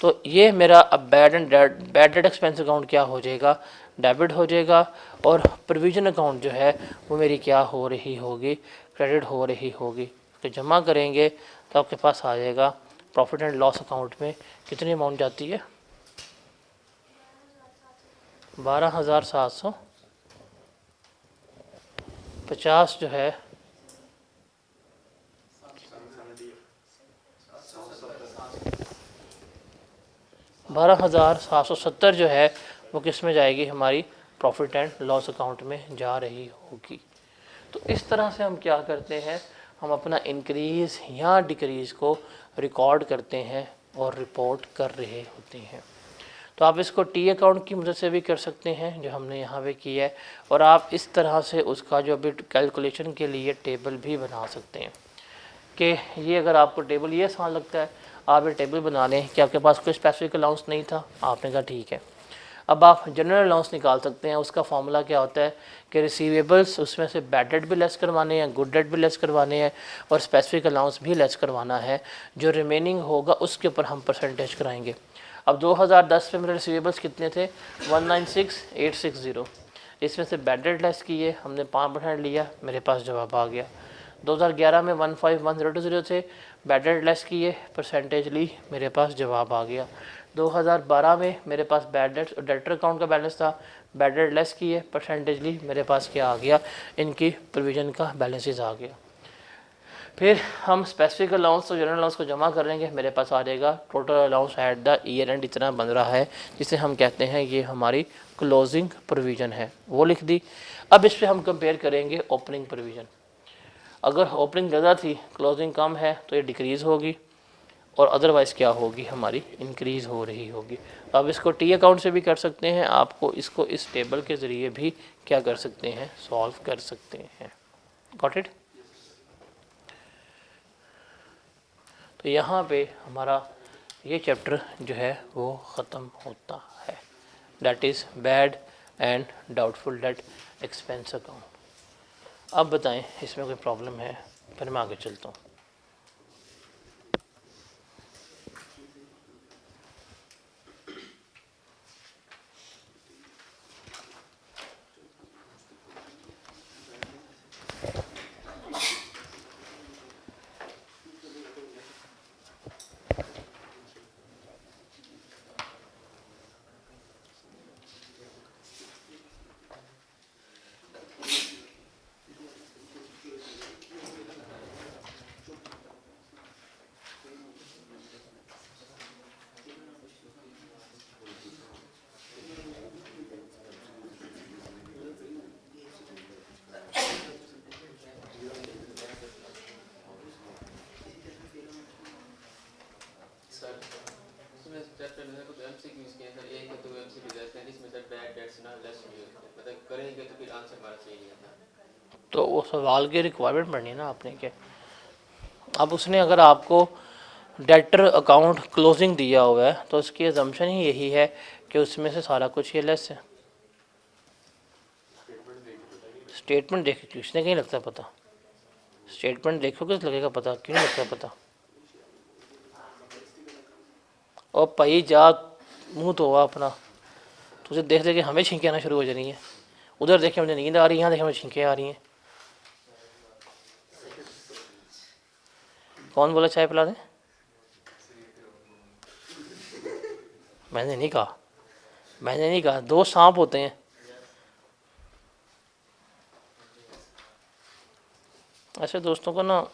तो ये मेरा अब बैड डेट एक्सपेंस अकाउंट क्या हो जाएगा, डेबिट हो जाएगा, और प्रोविज़न अकाउंट जो है वो मेरी क्या हो रही होगी, क्रेडिट हो रही होगी। तो जमा करेंगे तो आपके पास आ जाएगा प्रॉफिट एंड लॉस अकाउंट में कितनी अमाउंट जाती है 12750 जो है 12770 जो है वो किस में जाएगी, हमारी प्रॉफिट एंड लॉस अकाउंट में जा रही होगी। तो इस तरह से हम क्या करते हैं, हम अपना इंक्रीज़ या डिक्रीज़ को रिकॉर्ड करते हैं और रिपोर्ट कर रहे होते हैं। तो आप इसको टी अकाउंट की मदद से भी कर सकते हैं जो हमने यहाँ पे किया है, और आप इस तरह से उसका जो अभी कैलकुलेशन के लिए टेबल भी बना सकते हैं कि ये अगर आपको टेबल ये आसान लगता है आप ये टेबल बना लें कि आपके पास कोई स्पेसिफिक अलाउंस नहीं था, आपने कहा ठीक है। अब आप जनरल अलाउंस निकाल सकते हैं। उसका फॉर्मूला क्या होता है कि रिसीवेबल्स उसमें से बैड डेट भी लेस करवाने हैं, गुड डेट भी लेस करवाने हैं, और स्पेसिफिक अलाउंस भी लेस करवाना है। जो रिमेनिंग होगा उसके ऊपर हम परसेंटेज कराएंगे। अब 2010 में मेरे रिसीवेबल्स कितने थे 196860, इसमें से बैड डेट लेस किए, हमने 5% लिया, मेरे पास जवाब आ गया। 2011 में 151,020 थे, बैड डेट लेस किए, परसेंटेज ली, मेरे पास जवाब आ गया। 2012 में मेरे पास बैड डेट और डेटर अकाउंट का बैलेंस था, बैड डेट लेस किए, परसेंटेज ली, मेरे पास क्या आ गया, इनकी प्रोविज़न का बैलेंसेस आ गया। फिर हम स्पेसिफिक अलाउंस और जनरल अलाउंस को जमा करेंगे, मेरे पास आ जाएगा total allowance eight the year and इतना बन रहा है, जिसे हम कहते हैं ये हमारी क्लोजिंग प्रोविज़न है, वो लिख दी। अब इस पर हम कंपेयर करेंगे ओपनिंग प्रोविज़न। अगर ओपनिंग ज़्यादा थी क्लोजिंग कम है तो ये डिक्रीज़ होगी, और अदरवाइज़ क्या होगी, हमारी इंक्रीज़ हो रही होगी। अब इसको टी अकाउंट से भी कर सकते हैं, आपको इसको इस टेबल के ज़रिए भी क्या कर सकते हैं, सॉल्व कर सकते हैं। Got it. तो यहाँ पे हमारा ये चैप्टर जो है वो ख़त्म होता है, that is bad and doubtful debt expense account. अब बताएं इसमें कोई प्रॉब्लम है, फिर मैं आगे चलता हूँ। तो वो सवाल की रिक्वायरमेंट पढ़नी है ना आपने के। अब उसने अगर आपको डेटर अकाउंट क्लोजिंग दिया हुआ है तो उसकी अजम्पशन ही यही है कि उसमें से सारा कुछ ये लेस है। स्टेटमेंट देख के किसने कहीं लगता पता, स्टेटमेंट देखो किस लगेगा पता, क्यों नहीं लगता पता। और भाई जा मुँह तो हुआ अपना, तुझे देख देख के हमें छींकें आना शुरू हो जानी है। उधर देखे मुझे नींद आ रही है, यहाँ देखे मुझे छींकें आ रही हैं। कौन बोला चाय पिला दे? मैंने नहीं कहा, मैंने नहीं कहा। दो सांप होते हैं, ऐसे दोस्तों को ना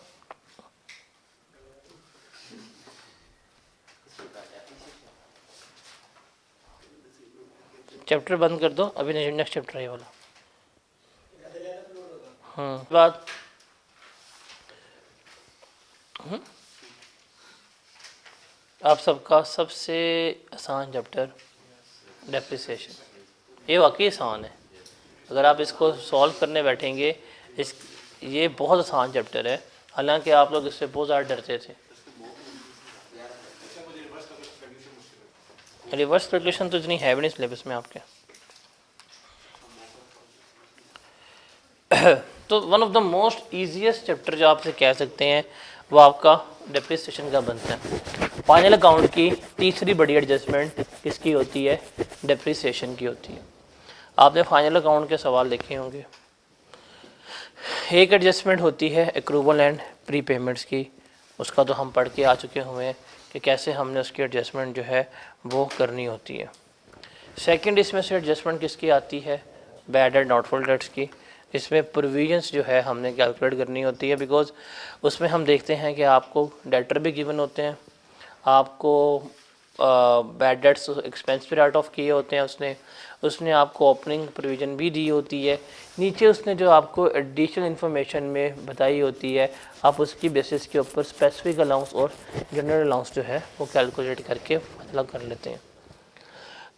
चैप्टर बंद कर दो, अभी नेक्स्ट चैप्टर है ये वाला। बात आप सबका सबसे आसान चैप्टर डेप्रिसिएशन, ये वाकई आसान है। अगर आप इसको सॉल्व करने बैठेंगे, इस ये बहुत आसान चैप्टर है, हालांकि आप लोग इससे बहुत ज़्यादा डरते थे। रिवर्स कैलकुलेशन तो इतनी है भी नहीं सिलेबस में आपके। तो one of the most easiest chapter जो आपसे कह सकते हैं वो आपका डेप्रिसिएशन का बनता है। फाइनल अकाउंट की तीसरी बड़ी एडजस्टमेंट किसकी होती है? डेप्रिसिएशन की होती है। आपने फाइनल अकाउंट के सवाल देखे होंगे। एक एडजस्टमेंट होती है एक्रूवल एंड प्री पेमेंट्स की, उसका तो हम पढ़ के आ चुके हुए हैं कि कैसे हमने उसकी एडजस्टमेंट जो है वो करनी होती है। सेकंड इसमें से एडजस्टमेंट किसकी आती है? बैड एंड डाउटफुल डेट्स की। इसमें प्रोविजंस जो है हमने कैलकुलेट करनी होती है, बिकॉज उसमें हम देखते हैं कि आपको डेटर भी गिवन होते हैं, आपको बैड डेट्स एक्सपेंस भी राइट ऑफ किए होते हैं उसने आपको ओपनिंग प्रोविज़न भी दी होती है, नीचे उसने जो आपको एडिशनल इन्फॉर्मेशन में बताई होती है आप उसकी बेसिस के ऊपर स्पेसिफिक अलाउंस और जनरल अलाउंस जो है वो कैलकुलेट करके मतलब कर लेते हैं।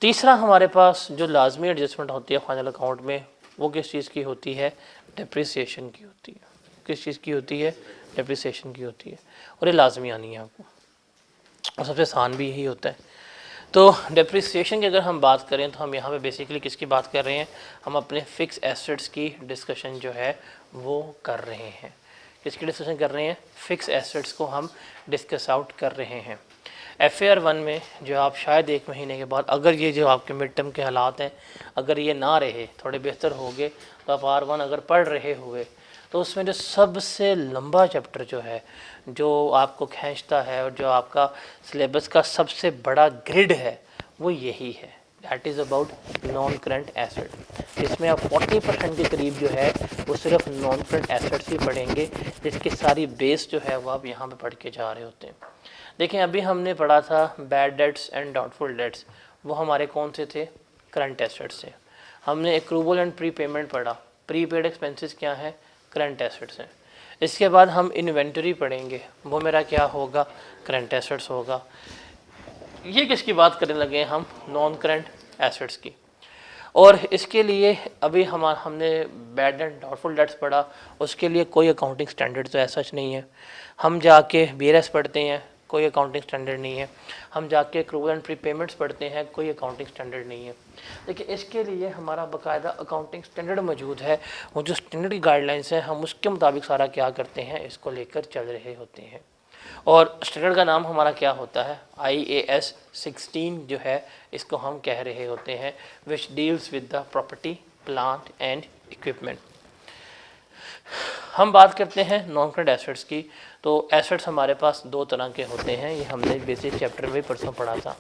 तीसरा हमारे पास जो लाजमी एडजस्टमेंट होती है फाइनल अकाउंट में वो किस चीज़ की होती है? डेप्रिसिएशन की होती है। किस चीज़ की होती है? डेप्रिसिएशन की होती है, और ये लाजमी आनी है आपको, और सबसे आसान भी यही होता है। तो डेप्रिसिएशन की अगर हम बात करें तो हम यहाँ पे बेसिकली किसकी बात कर रहे हैं? हम अपने फिक्स एसेट्स की डिस्कशन जो है वो कर रहे हैं। किसकी डिस्कशन कर रहे हैं? फिक्स एसेट्स को हम डिस्कस आउट कर रहे हैं। FAR 1 में जो आप शायद एक महीने के बाद, अगर ये जो आपके मिड टर्म के हालात हैं अगर ये ना रहे, थोड़े बेहतर हो गए, तो आप R1 अगर पढ़ रहे हुए तो उसमें जो सबसे लंबा चैप्टर जो है जो आपको खींचता है और जो आपका सिलेबस का सबसे बड़ा ग्रिड है वो यही है, that is about non current asset. इसमें आप 40% के करीब जो है वो सिर्फ नॉन करंट एसेट्स ही पढ़ेंगे, जिसकी सारी बेस जो है वो आप यहाँ पे पढ़ के जा रहे होते हैं। देखें अभी हमने पढ़ा था bad debts and doubtful debts, वो हमारे कौन से थे? करंट एसेट्स से। हमने एक्रूवल एंड प्री पेमेंट पढ़ा, प्री पेड एक्सपेंसेस क्या है? करंट एसेट्स हैं। इसके बाद हम इन्वेंटरी पढ़ेंगे, वो मेरा क्या होगा? करंट एसेट्स होगा। ये किसकी बात करने लगे हैं हम? नॉन करंट एसेट्स की। और इसके लिए अभी हमने बैड एंड डाउटफुल डेट्स पढ़ा, उसके लिए कोई अकाउंटिंग स्टैंडर्ड तो ऐसा नहीं है। हम जाके BRS पढ़ते हैं, कोई अकाउंटिंग स्टैंडर्ड नहीं है। हम जाके एक्रूवल एंड प्री पेमेंट्स पढ़ते हैं, कोई अकाउंटिंग स्टैंडर्ड नहीं है। देखिए इसके लिए हमारा बाकायदा अकाउंटिंग स्टैंडर्ड मौजूद है, वो जो स्टैंडर्ड की गाइडलाइंस हैं हम उसके मुताबिक सारा क्या करते हैं, इसको लेकर चल रहे होते हैं। और स्टैंडर्ड का नाम हमारा क्या होता है? IAS 16 जो है इसको हम कह रहे होते हैं, which deals with the property plant and equipment. हम बात करते हैं नॉन करंट एसेट्स की। तो एसेट्स हमारे पास दो तरह के होते हैं, ये हमने बेसिक चैप्टर में परसों पढ़ा था।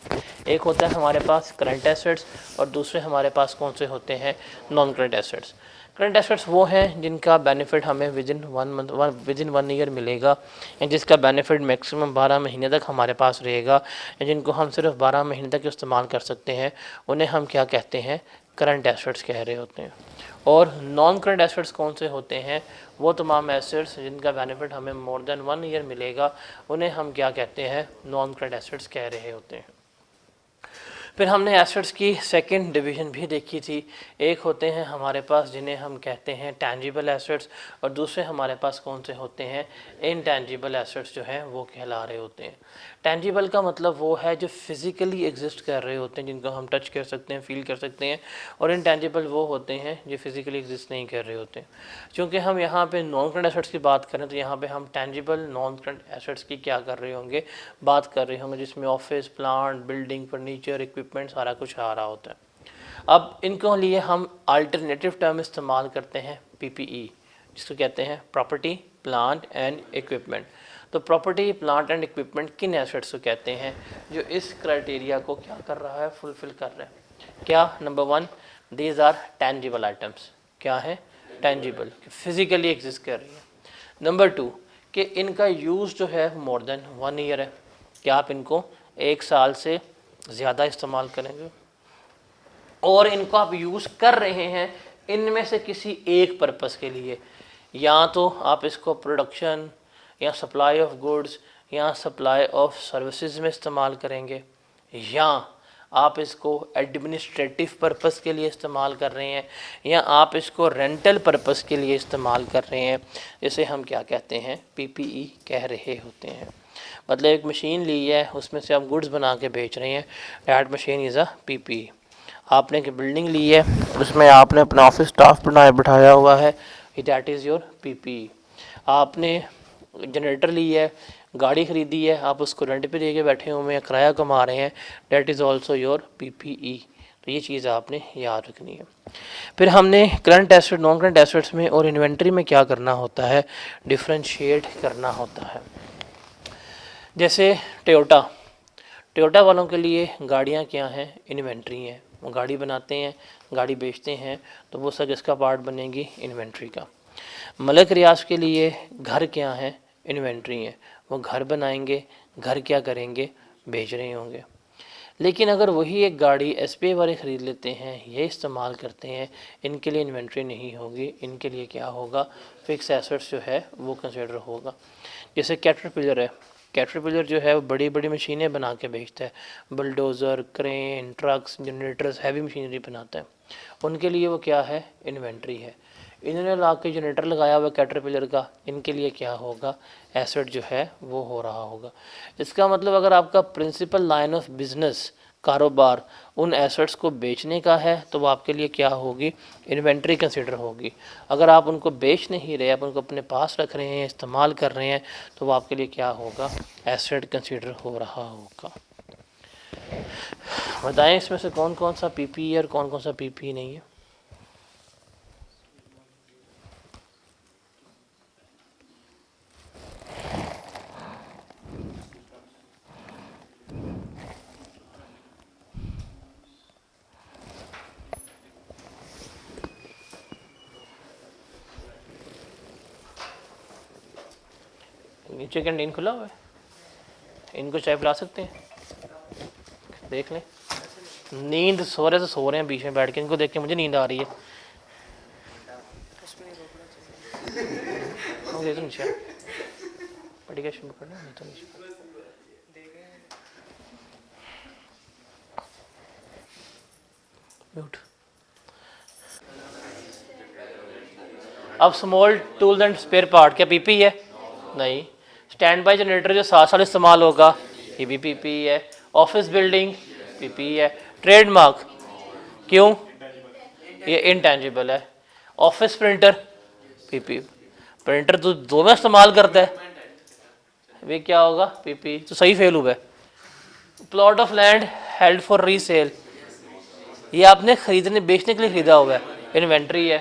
एक होता है हमारे पास करंट एसेट्स और दूसरे हमारे पास कौन से होते हैं? Non current assets. Current assets वो हैं जिनका बेनिफिट हमें विदिन 1 ईयर मिलेगा, या जिसका बेनिफिट मैक्सिमम 12 महीने तक हमारे पास रहेगा, या जिनको हम सिर्फ 12 महीने तक इस्तेमाल कर सकते हैं, उन्हें हम क्या कहते हैं? करंट एसेट्स कह रहे होते हैं। और नॉन करंट एसेट्स कौन से होते हैं? वो तमाम एसेट्स जिनका बेनिफिट हमें मोर देन 1 ईयर मिलेगा, उन्हें हम क्या कहते हैं? नॉन करंट एसेट्स कह रहे होते हैं। फिर हमने एसेट्स की सेकंड डिवीज़न भी देखी थी। एक होते हैं हमारे पास जिन्हें हम कहते हैं टैंजिबल एसेट्स, और दूसरे हमारे पास कौन से होते हैं, इनटैंजिबल एसेट्स जो हैं वो कहला रहे होते हैं। टैंजिबल का मतलब वो है जो फिज़िकली एग्जिस्ट कर रहे होते हैं, जिनको हम टच कर सकते हैं, फील कर सकते हैं, और इनटैंजिबल वो होते हैं जो फिज़िकली एग्जिस्ट नहीं कर रहे होते हैं। क्योंकि हम यहाँ पे नॉन करंट एसेट्स की बात करें तो यहाँ पे हम टैंजिबल नॉन करंट एसेट्स की क्या कर रहे होंगे, बात कर रहे होंगे, जिसमें office, plant, building, furniture, equipment सारा कुछ आ रहा होता है। अब इनको लिए हम अल्टरनेटिव टर्म इस्तेमाल करते हैं पीपीई, जिसको कहते हैं प्रॉपर्टी, प्लांट एंड इक्विपमेंट। तो प्रॉपर्टी, प्लांट एंड इक्विपमेंट किन एसेट्स को कहते हैं जो इस क्राइटेरिया को क्या कर रहा है, फुलफिल कर रहा है। क्या? Number 1, these are tangible items. क्या है? टैंजिबल, फिजिकली एग्जिस्ट कर रही है। नंबर 2, कि इनका यूज़ जो है मोर देन 1 ईयर है, कि आप इनको 1 साल से ज़्यादा इस्तेमाल करेंगे, और इनको आप यूज़ कर रहे हैं इनमें से किसी एक पर्पस के लिए। या तो आप इसको प्रोडक्शन या सप्लाई ऑफ गुड्स या सप्लाई ऑफ सर्विसेज में इस्तेमाल करेंगे, या आप इसको एडमिनिस्ट्रेटिव पर्पस के लिए इस्तेमाल कर रहे हैं, या आप इसको रेंटल पर्पस के लिए इस्तेमाल कर रहे हैं। इसे हम क्या कहते हैं? पीपीई कह रहे होते हैं। मतलब एक मशीन ली है, उसमें से आप गुड्स बना के बेच रहे हैं, that machine is a PPE. आपने एक बिल्डिंग ली है, उसमें आपने अपना ऑफिस स्टाफ बिठाया हुआ है, दैट इज़ योर पीपीई। आपने जनरेटर ली है, गाड़ी ख़रीदी है, आप उसको रेंट पे दे के बैठे हुए हैं, किराया कमा रहे हैं, that is also your PPE. तो ये चीज़ आपने याद रखनी है। फिर हमने current asset, non current assets में और इन्वेंट्री में क्या करना होता है, डिफ्रेंशिएट करना होता है। जैसे टोयोटा वालों के लिए गाड़ियाँ क्या हैं? इन्वेंट्री हैं। वो गाड़ी बनाते हैं, गाड़ी बेचते हैं, तो वो सब इसका पार्ट बनेगी इन्वेंट्री का। मलक रियाज के लिए घर क्या है? इन्वेंट्री है। वो घर बनाएंगे, घर क्या करेंगे? बेच रहे होंगे। लेकिन अगर वही एक गाड़ी एसपीआई वाले ख़रीद लेते हैं, ये इस्तेमाल करते हैं, इनके लिए इन्वेंट्री नहीं होगी, इनके लिए क्या होगा? फिक्स एसेट्स जो है वो कंसिडर होगा। जैसे कैटरपिलर है, कैटरपिलर जो है वो बड़ी बड़ी मशीनें बना के बेचता है, bulldozer, crane, trucks, generators, heavy machinery बनाता है, उनके लिए वो क्या है? इन्वेंट्री है। इन्होंने ला के जनरेटर लगाया हुआ कैटरपिलर का, इनके लिए क्या होगा? एसेट जो है वो हो रहा होगा। इसका मतलब अगर आपका प्रिंसिपल लाइन ऑफ बिजनेस, कारोबार उन एसेट्स को बेचने का है, तो वो आपके लिए क्या होगी? इन्वेंट्री कंसिडर होगी। अगर आप उनको बेच नहीं रहे, आप उनको अपने पास रख रहे हैं, इस्तेमाल कर रहे हैं, तो वो आपके लिए क्या होगा? एसेट कंसिडर हो रहा होगा। बताएं इसमें से कौन कौन सा पीपी है और कौन कौन सा पीपी नहीं है? नीचे कैंटीन खुला हुआ है, इनको चाय पिला सकते हैं, देख लें। नींद सो रहे हैं बीच में बैठ के, इनको देख के मुझे नींद आ रही है। तो नीचे पढ़ी शुरू करना, नहीं तो नीचे। म्यूट। अब small tools and spare part क्या पीपी है? नहीं। स्टैंड बाय जनरेटर जो 7 साल इस्तेमाल होगा, ये भी पीपी है। ऑफिस बिल्डिंग पीपी है। ट्रेडमार्क क्यों? ये इनटैंजिबल है। ऑफिस प्रिंटर पीपी, प्रिंटर तो 2 में इस्तेमाल करता है, वे क्या होगा? पीपी। तो सही फेल हुआ है। Plot of land held for resale, ये आपने खरीदने बेचने के लिए खरीदा हुआ है, इन्वेंट्री है,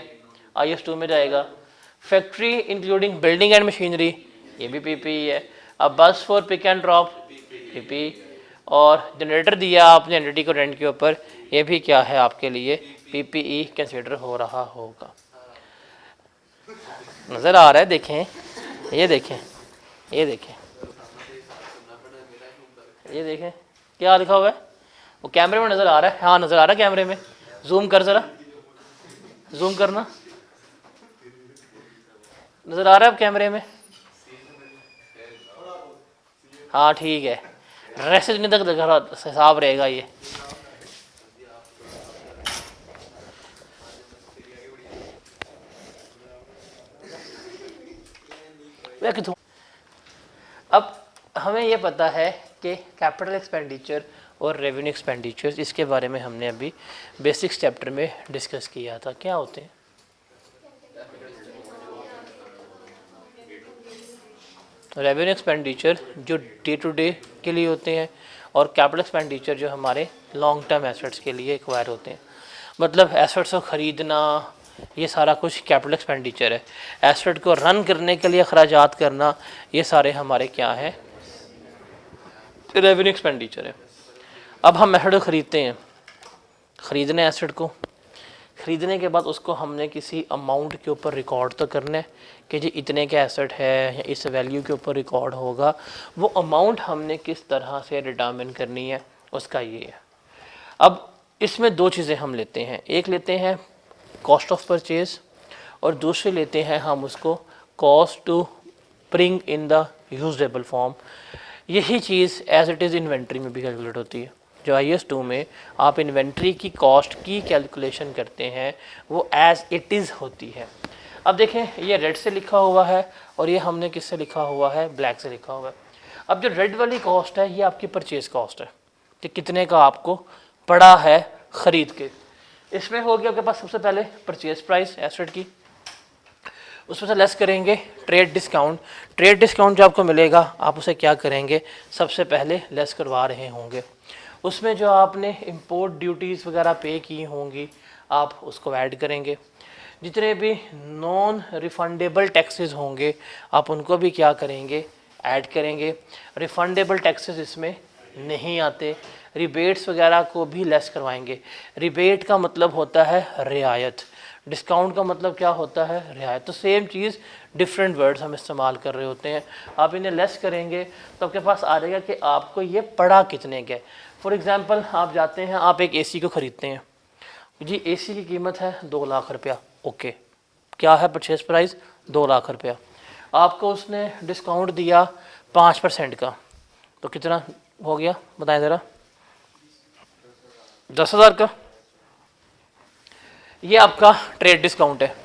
IS2 में जाएगा। Factory including building and machinery, ये भी पीपी है। अब bus for pick and drop PP, और जनरेटर दिया आपने एंटिटी को रेंट के ऊपर, ये भी क्या है आपके लिए? पीपीई कंसिडर हो रहा होगा। नज़र आ रहा है? देखें, ये देखें, ये देखें, ये देखें क्या लिखा हुआ है, वो कैमरे में नज़र आ रहा है? हाँ नज़र आ रहा है कैमरे में। जूम कर, ज़रा जूम करना, नज़र आ रहा है अब कैमरे में? हाँ ठीक है, रेस्ट दिन तक हिसाब रहेगा ये। वह कितों। अब हमें ये पता है कि कैपिटल एक्सपेंडिचर और रेवेन्यू एक्सपेंडिचर्स, इसके बारे में हमने अभी बेसिक्स चैप्टर में डिस्कस किया था। क्या होते हैं? रेवेन्यू एक्सपेंडिचर जो डे टू डे के लिए होते हैं, और कैपिटल एक्सपेंडिचर जो हमारे लॉन्ग टर्म एसेट्स के लिए एक्वायर होते हैं। मतलब एसेट्स को ख़रीदना, ये सारा कुछ कैपिटल एक्सपेंडिचर है। एसेट को रन करने के लिए अखराजात करना, ये सारे हमारे क्या है? रेवेन्यू एक्सपेंडिचर है। अब हम एसेट ख़रीदते हैं, ख़रीदने एसेट को, ख़रीदने के बाद उसको हमने किसी अमाउंट के ऊपर रिकॉर्ड तो करना है कि जी इतने का एसेट है या इस वैल्यू के ऊपर रिकॉर्ड होगा। वो अमाउंट हमने किस तरह से डिटरमिन करनी है, उसका ये है। अब इसमें दो चीज़ें हम लेते हैं, एक लेते हैं कॉस्ट ऑफ परचेज और दूसरे लेते हैं हम उसको cost to bring in the usable form. यही चीज़ एज इट इज़ इन्वेंट्री में भी कैलकुलेट होती है। जो IAS 2 में आप इन्वेंट्री की कॉस्ट की कैलकुलेशन करते हैं वो एज इट इज़ होती है। अब देखें, ये रेड से लिखा हुआ है और ये हमने किससे लिखा हुआ है? ब्लैक से लिखा हुआ है। अब जो रेड वाली कॉस्ट है ये आपकी परचेज कॉस्ट है कि कितने का आपको पड़ा है ख़रीद के। इसमें हो गया आपके पास सबसे पहले परचेज प्राइस एसेट की, उसमें से लेस करेंगे ट्रेड डिस्काउंट। ट्रेड डिस्काउंट जो आपको मिलेगा आप उसे क्या करेंगे? सबसे पहले लेस करवा रहे होंगे। उसमें जो आपने इंपोर्ट ड्यूटीज़ वगैरह पे की होंगी आप उसको ऐड करेंगे। जितने भी नॉन रिफंडेबल टैक्सेस होंगे आप उनको भी क्या करेंगे? ऐड करेंगे। रिफंडेबल टैक्सेस इसमें नहीं आते। रिबेट्स वगैरह को भी लेस करवाएंगे। रिबेट का मतलब होता है रियायत, डिस्काउंट का मतलब क्या होता है? रियायत। तो सेम चीज़ डिफरेंट वर्ड्स हम इस्तेमाल कर रहे होते हैं। आप इन्हें लेस करेंगे तो आपके पास आ जाएगा कि आपको ये पड़ा कितने का। फॉर एग्ज़ाम्पल आप जाते हैं, आप एक AC को ख़रीदते हैं जी, AC की कीमत है 2 लाख रुपया। ओके, क्या है परचेज प्राइस? 2 लाख रुपया। आपको उसने डिस्काउंट दिया 5% का, तो कितना हो गया बताएं ज़रा? 10,000 का। ये आपका ट्रेड डिस्काउंट है।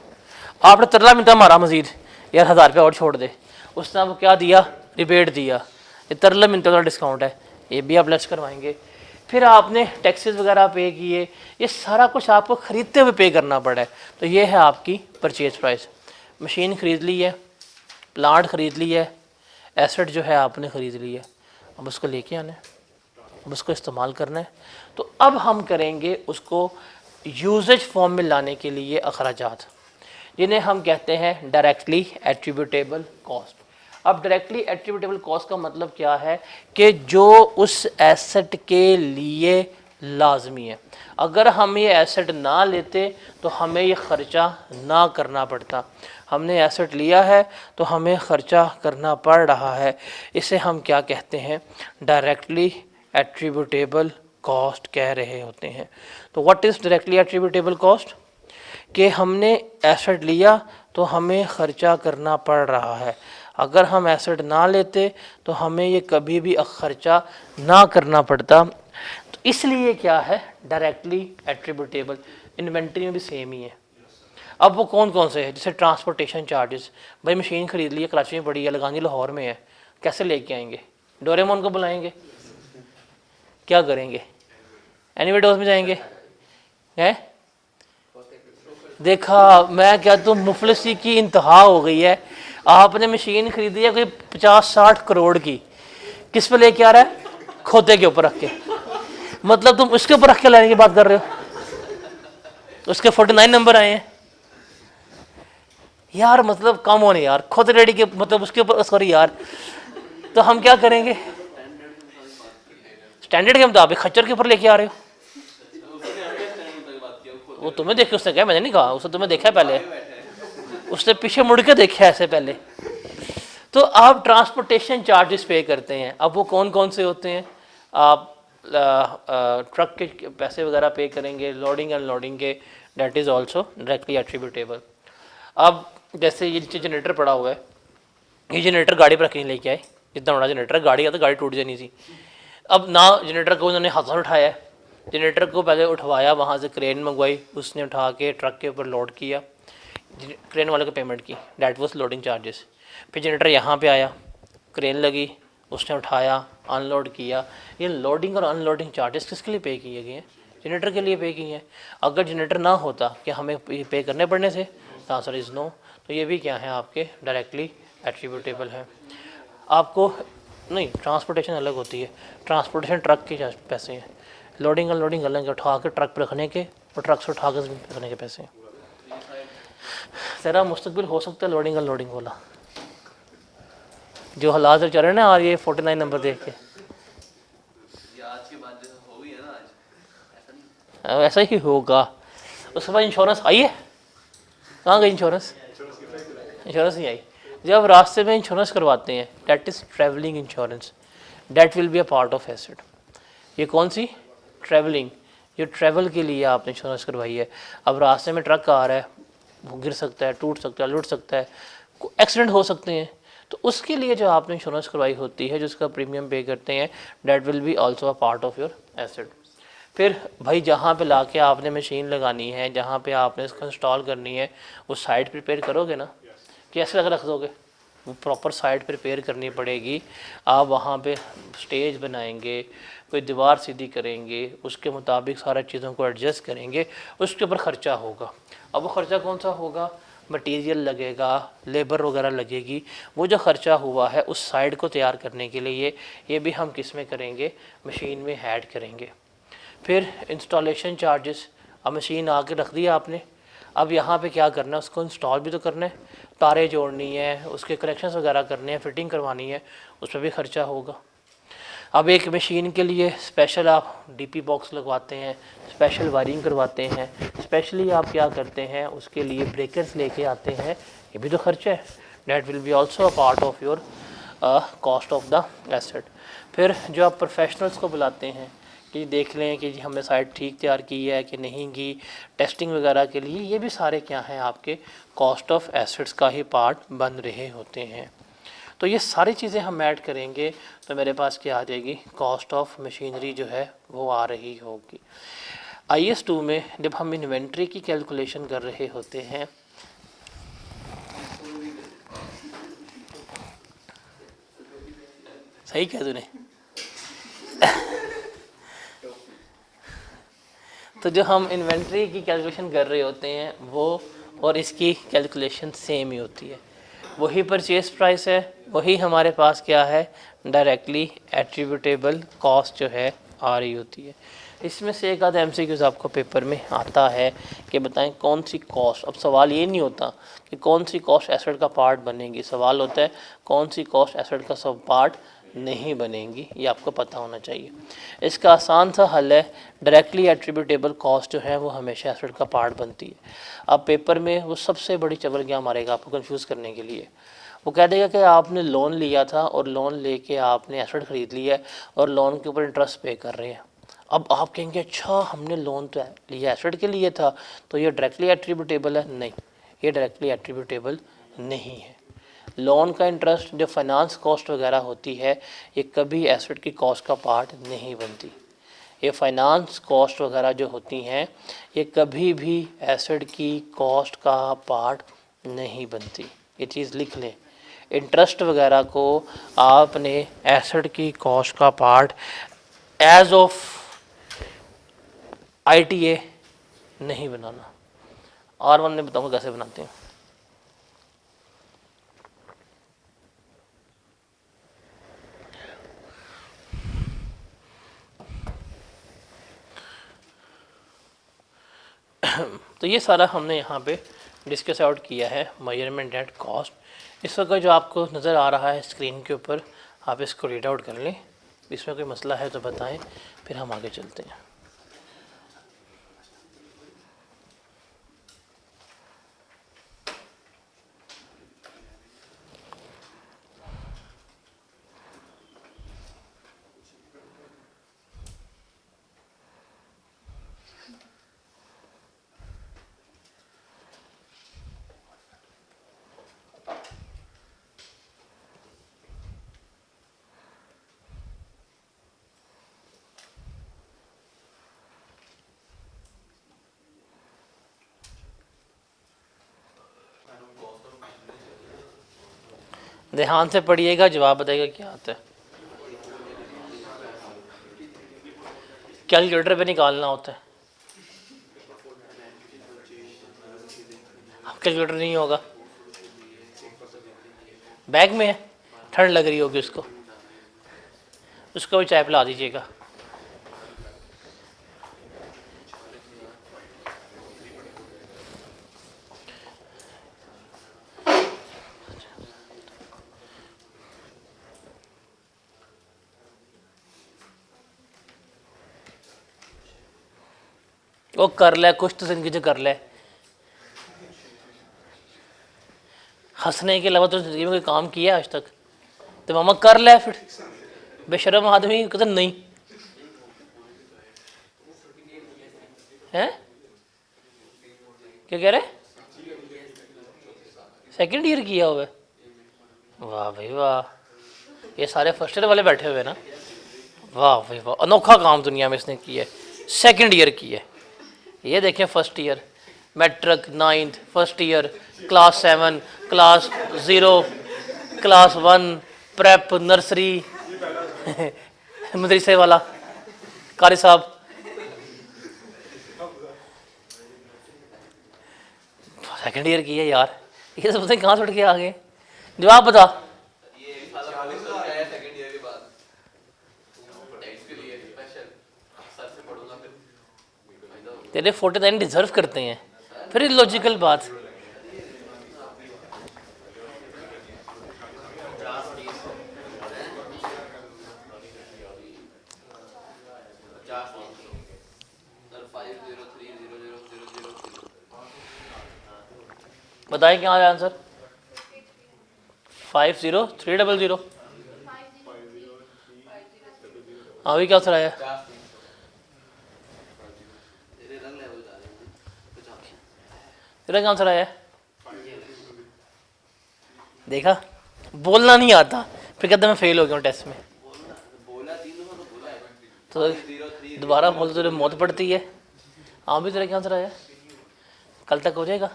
आपने तरला मिलता मारा मजीद, यार 1000 रुपया और छोड़ दे। उसने आपको क्या दिया? रिबेट दिया। ये तरला मिलता वाला डिस्काउंट है, ये भी आप लेस करवाएंगे। फिर आपने टैक्सेस वगैरह पे किए, ये सारा कुछ आपको ख़रीदते हुए पे करना पड़ा है। तो ये है आपकी परचेज प्राइस। मशीन ख़रीद ली है, प्लांट ख़रीद ली है, एसेट जो है आपने ख़रीद ली है, अब उसको लेके आना है, अब उसको इस्तेमाल करना है। तो अब हम करेंगे उसको यूजेज फॉर्म में लाने के लिए अखराजात, जिन्हें हम कहते हैं डायरेक्टली एट्रीब्यूटेबल कॉस्ट। अब डायरेक्टली एट्रीब्यूटेबल कॉस्ट का मतलब क्या है? कि जो उस एसेट के लिए लाजमी है। अगर हम ये एसेट ना लेते तो हमें ये ख़र्चा ना करना पड़ता। हमने एसेट लिया है तो हमें ख़र्चा करना पड़ रहा है। इसे हम क्या कहते हैं? डायरेक्टली एट्रीब्यूटेबल कॉस्ट कह रहे होते हैं। तो what is directly attributable cost? कि हमने एसेट लिया तो हमें ख़र्चा करना पड़ रहा है। अगर हम एसेट ना लेते तो हमें ये कभी भी ख़र्चा ना करना पड़ता। तो इसलिए क्या है डायरेक्टली एट्रीब्यूटेबल। इन्वेंट्री में भी सेम ही है। अब वो कौन कौन से हैं? जैसे ट्रांसपोर्टेशन चार्जेस। भाई मशीन ख़रीद ली है, कराची में पड़ी है, लगानी लाहौर में है, कैसे लेके आएंगे? डोरेमोन को बुलाएंगे? क्या करेंगे? एनीवेडोज में जाएंगे? हैं? देखा, मैं क्या, तो मुफलिसी की इंतहा हो गई है। आपने मशीन खरीदी है कोई 50-60 करोड़ की, किस पे लेके आ रहा है? खोते के ऊपर रख के। मतलब तुम उसके ऊपर रख के लाने की बात कर रहे हो? उसके 49 नंबर आए हैं यार, मतलब कम होने यार, खोते रेडी के, मतलब उसके ऊपर, सॉरी यार। तो हम क्या करेंगे? स्टैंडर्ड के मुताबिक खच्चर के ऊपर लेके आ रहे हो। वो तुम्हें देखे, उसने कहा, मैंने नहीं कहा, उसने तुम्हें देखा है पहले, उसने पीछे मुड़ के देखा ऐसे पहले। तो आप ट्रांसपोर्टेशन चार्जेस पे करते हैं। अब वो कौन कौन से होते हैं? आप ट्रक के पैसे वगैरह पे करेंगे, लोडिंग अनलोडिंग के, that is also directly attributable. अब जैसे ये नीचे जनरेटर पड़ा हुआ है, ये जनरेटर गाड़ी पर रख लेके आए, जितना बड़ा जनरेटर है, गाड़ी का तो गाड़ी टूट जानी थी। अब ना जनरेटर को उन्होंने हाथ से उठाया है, जनरेटर को पहले उठवाया, वहाँ से क्रेन मंगवाई, उसने उठा के ट्रक के ऊपर लोड किया, क्रेन वाले को पेमेंट की, डैट वाज लोडिंग चार्जेस। फिर जनरेटर यहाँ पे आया, क्रेन लगी, उसने उठाया, अनलोड किया। ये लोडिंग और अनलोडिंग चार्जेस किसके लिए पे किए गए हैं? जनरेटर के लिए पे किए हैं। अगर जनरेटर ना होता कि हमें पे करने पड़ने से, तो आंसर इज़ नो। तो ये भी क्या है आपके डायरेक्टली एट्रीब्यूटेबल है। आपको नहीं, ट्रांसपोर्टेशन अलग होती है। ट्रांसपोर्टेशन ट्रक के पैसे हैं, लोडिंग अनलोडिंग अलग, उठा के ट्रक पर रखने के और ट्रक से उठा के रखने के पैसे हैं। तेरा मुस्तकबिल हो सकता है लोडिंग अनलोडिंग वाला, जो हालात चल रहे हैं ना। और ये 49 नंबर देख के ऐसा ही होगा। उसके बाद इंश्योरेंस आई है, कहाँ गई इंश्योरेंस? इंश्योरेंस नहीं आई। जब रास्ते में इंश्योरेंस करवाते हैं, that is travelling insurance, that will be a part of asset. ये कौन सी? ट्रैवलिंग, जो ट्रैवल के लिए आपने इंश्योरेंस करवाई है। अब रास्ते में ट्रक आ रहा है, वो गिर सकता है, टूट सकता है, लुट सकता है, एक्सीडेंट हो सकते हैं, तो उसके लिए जो आपने इंश्योरेंस करवाई होती है, जिसका प्रीमियम पे करते हैं, that will be also a part of your asset. फिर भाई जहाँ पे लाके आपने मशीन लगानी है, जहाँ पे आपने इसको इंस्टॉल करनी है, वो साइट प्रिपेयर करोगे ना, कि ऐसे लगा रख दोगे? वो प्रॉपर साइट प्रिपेयर करनी पड़ेगी। आप वहाँ पे स्टेज बनाएंगे, कोई दीवार सीधी करेंगे, उसके मुताबिक सारा चीज़ों को एडजस्ट करेंगे, उसके ऊपर ख़र्चा होगा। अब वो ख़र्चा कौन सा होगा? मटेरियल लगेगा, लेबर वगैरह लगेगी। वो जो ख़र्चा हुआ है उस साइट को तैयार करने के लिए, ये भी हम किस में करेंगे? मशीन में ऐड करेंगे। फिर इंस्टॉलेशन चार्जेस, अब मशीन आके रख दिया आपने, अब यहाँ पे क्या करना है? उसको इंस्टॉल भी तो करना है, तारें जोड़नी है, उसके कनेक्शंस वगैरह करने हैं, फिटिंग करवानी है, उस पर भी ख़र्चा होगा। अब एक मशीन के लिए स्पेशल आप डीपी बॉक्स लगवाते हैं, स्पेशल वायरिंग करवाते हैं, स्पेशली आप क्या करते हैं, उसके लिए ब्रेकर्स लेके आते हैं, ये भी तो खर्चा है। That will be also a part of your cost of the asset. फिर जो आप प्रोफेशनल्स को बुलाते हैं कि देख लें कि जी हमने साइट ठीक तैयार की है कि नहीं की, टेस्टिंग वगैरह के लिए, ये भी सारे क्या हैं? आपके कॉस्ट ऑफ एसेट्स का ही पार्ट बन रहे होते हैं। तो ये सारी चीज़ें हम ऐड करेंगे तो मेरे पास क्या आ जाएगी? कॉस्ट ऑफ मशीनरी जो है वो आ रही होगी। IS2 में जब हम इन्वेंट्री की कैलकुलेशन कर रहे होते हैं, सही कह तूने तो जो हम इन्वेंट्री की कैलकुलेशन कर रहे होते हैं वो और इसकी कैलकुलेशन सेम ही होती है। वही परचेज प्राइस है, वही हमारे पास क्या है? डायरेक्टली एट्रीब्यूटेबल कॉस्ट जो है आ रही होती है। इसमें से एक आधा MCQs आपको पेपर में आता है कि बताएं कौन सी कॉस्ट। अब सवाल ये नहीं होता कि कौन सी कॉस्ट एसेट का पार्ट बनेगी, सवाल होता है कौन सी कॉस्ट एसेट का सब पार्ट नहीं बनेंगी। ये आपको पता होना चाहिए। इसका आसान सा हल है, डायरेक्टली एट्रीब्यूटेबल कॉस्ट जो है वो हमेशा एसेट का पार्ट बनती है। अब पेपर में वो सबसे बड़ी चबल क्या मारेगा आपको कंफ्यूज करने के लिए? वो कह देगा कि आपने लोन लिया था और लोन लेके आपने एसेट खरीद लिया है और लोन के ऊपर इंटरेस्ट पे कर रहे हैं। अब आप कहेंगे अच्छा हमने लोन तो लिया एसेट के लिए था, तो ये डायरेक्टली एट्रीब्यूटेबल है? नहीं, ये डायरेक्टली एट्रीब्यूटेबल नहीं है। लोन का इंटरेस्ट, जो फाइनेंस कॉस्ट वगैरह होती है, ये कभी एसेट की कॉस्ट का पार्ट नहीं बनती। ये फाइनेंस कॉस्ट वगैरह जो होती हैं, ये कभी भी एसेट की कॉस्ट का पार्ट नहीं बनती। ये चीज़ लिख लें। इंटरेस्ट वगैरह को आपने एसेट की कॉस्ट का पार्ट एज ऑफ ITA नहीं बनाना। R1 में बताऊंगा कैसे बनाते हैं। तो ये सारा हमने यहाँ पे डिस्कस आउट किया है, मेजरमेंट एट कॉस्ट। इस वक्त जो आपको नज़र आ रहा है स्क्रीन के ऊपर, आप इसको रीड आउट कर लें। इसमें कोई मसला है तो बताएं, फिर हम आगे चलते हैं। ध्यान से पढ़िएगा, जवाब बताइएगा क्या आता है। कैलकुलेटर पे निकालना होता है, कैलकुलेटर नहीं होगा, बैग में है, ठंड लग रही होगी उसको, उसको भी चाय पिला दीजिएगा। वो कर ले कुछ तो जिंदगी से कर ले, हंसने के अलावा तो जिंदगी में कोई काम किया आज तक? तो मामा कर ले फिर, बेशरम आदमी कहते नहीं है। क्या कह रहे? सेकंड ईयर किया हुआ है? वाह भाई वाह, ये सारे फर्स्ट ईयर वाले बैठे हुए ना, वाह भाई वाह, अनोखा काम दुनिया में इसने किया है, सेकंड ईयर की है। ये देखें first year, matric, ninth, first year, class 7, class 0, class 1, prep, nursery, मदरसे वाला कारी साहब, सेकंड ईयर की है यार। ये सब कहाँ छोड़ के आ गए? जवाब बता। तेरे 49 डिजर्व करते हैं, फिर लॉजिकल बात। बताएं क्या है आंसर? 50300। अभी क्या आंसर आया? तेरा क्या आंसर आया? देखा, बोलना नहीं आता फिर कहते मैं फेल हो गया हूँ टेस्ट में। तो दोबारा बोल तो मौत पड़ती है। हाँ भी तेरा क्या आंसर आया? कल तक हो जाएगा,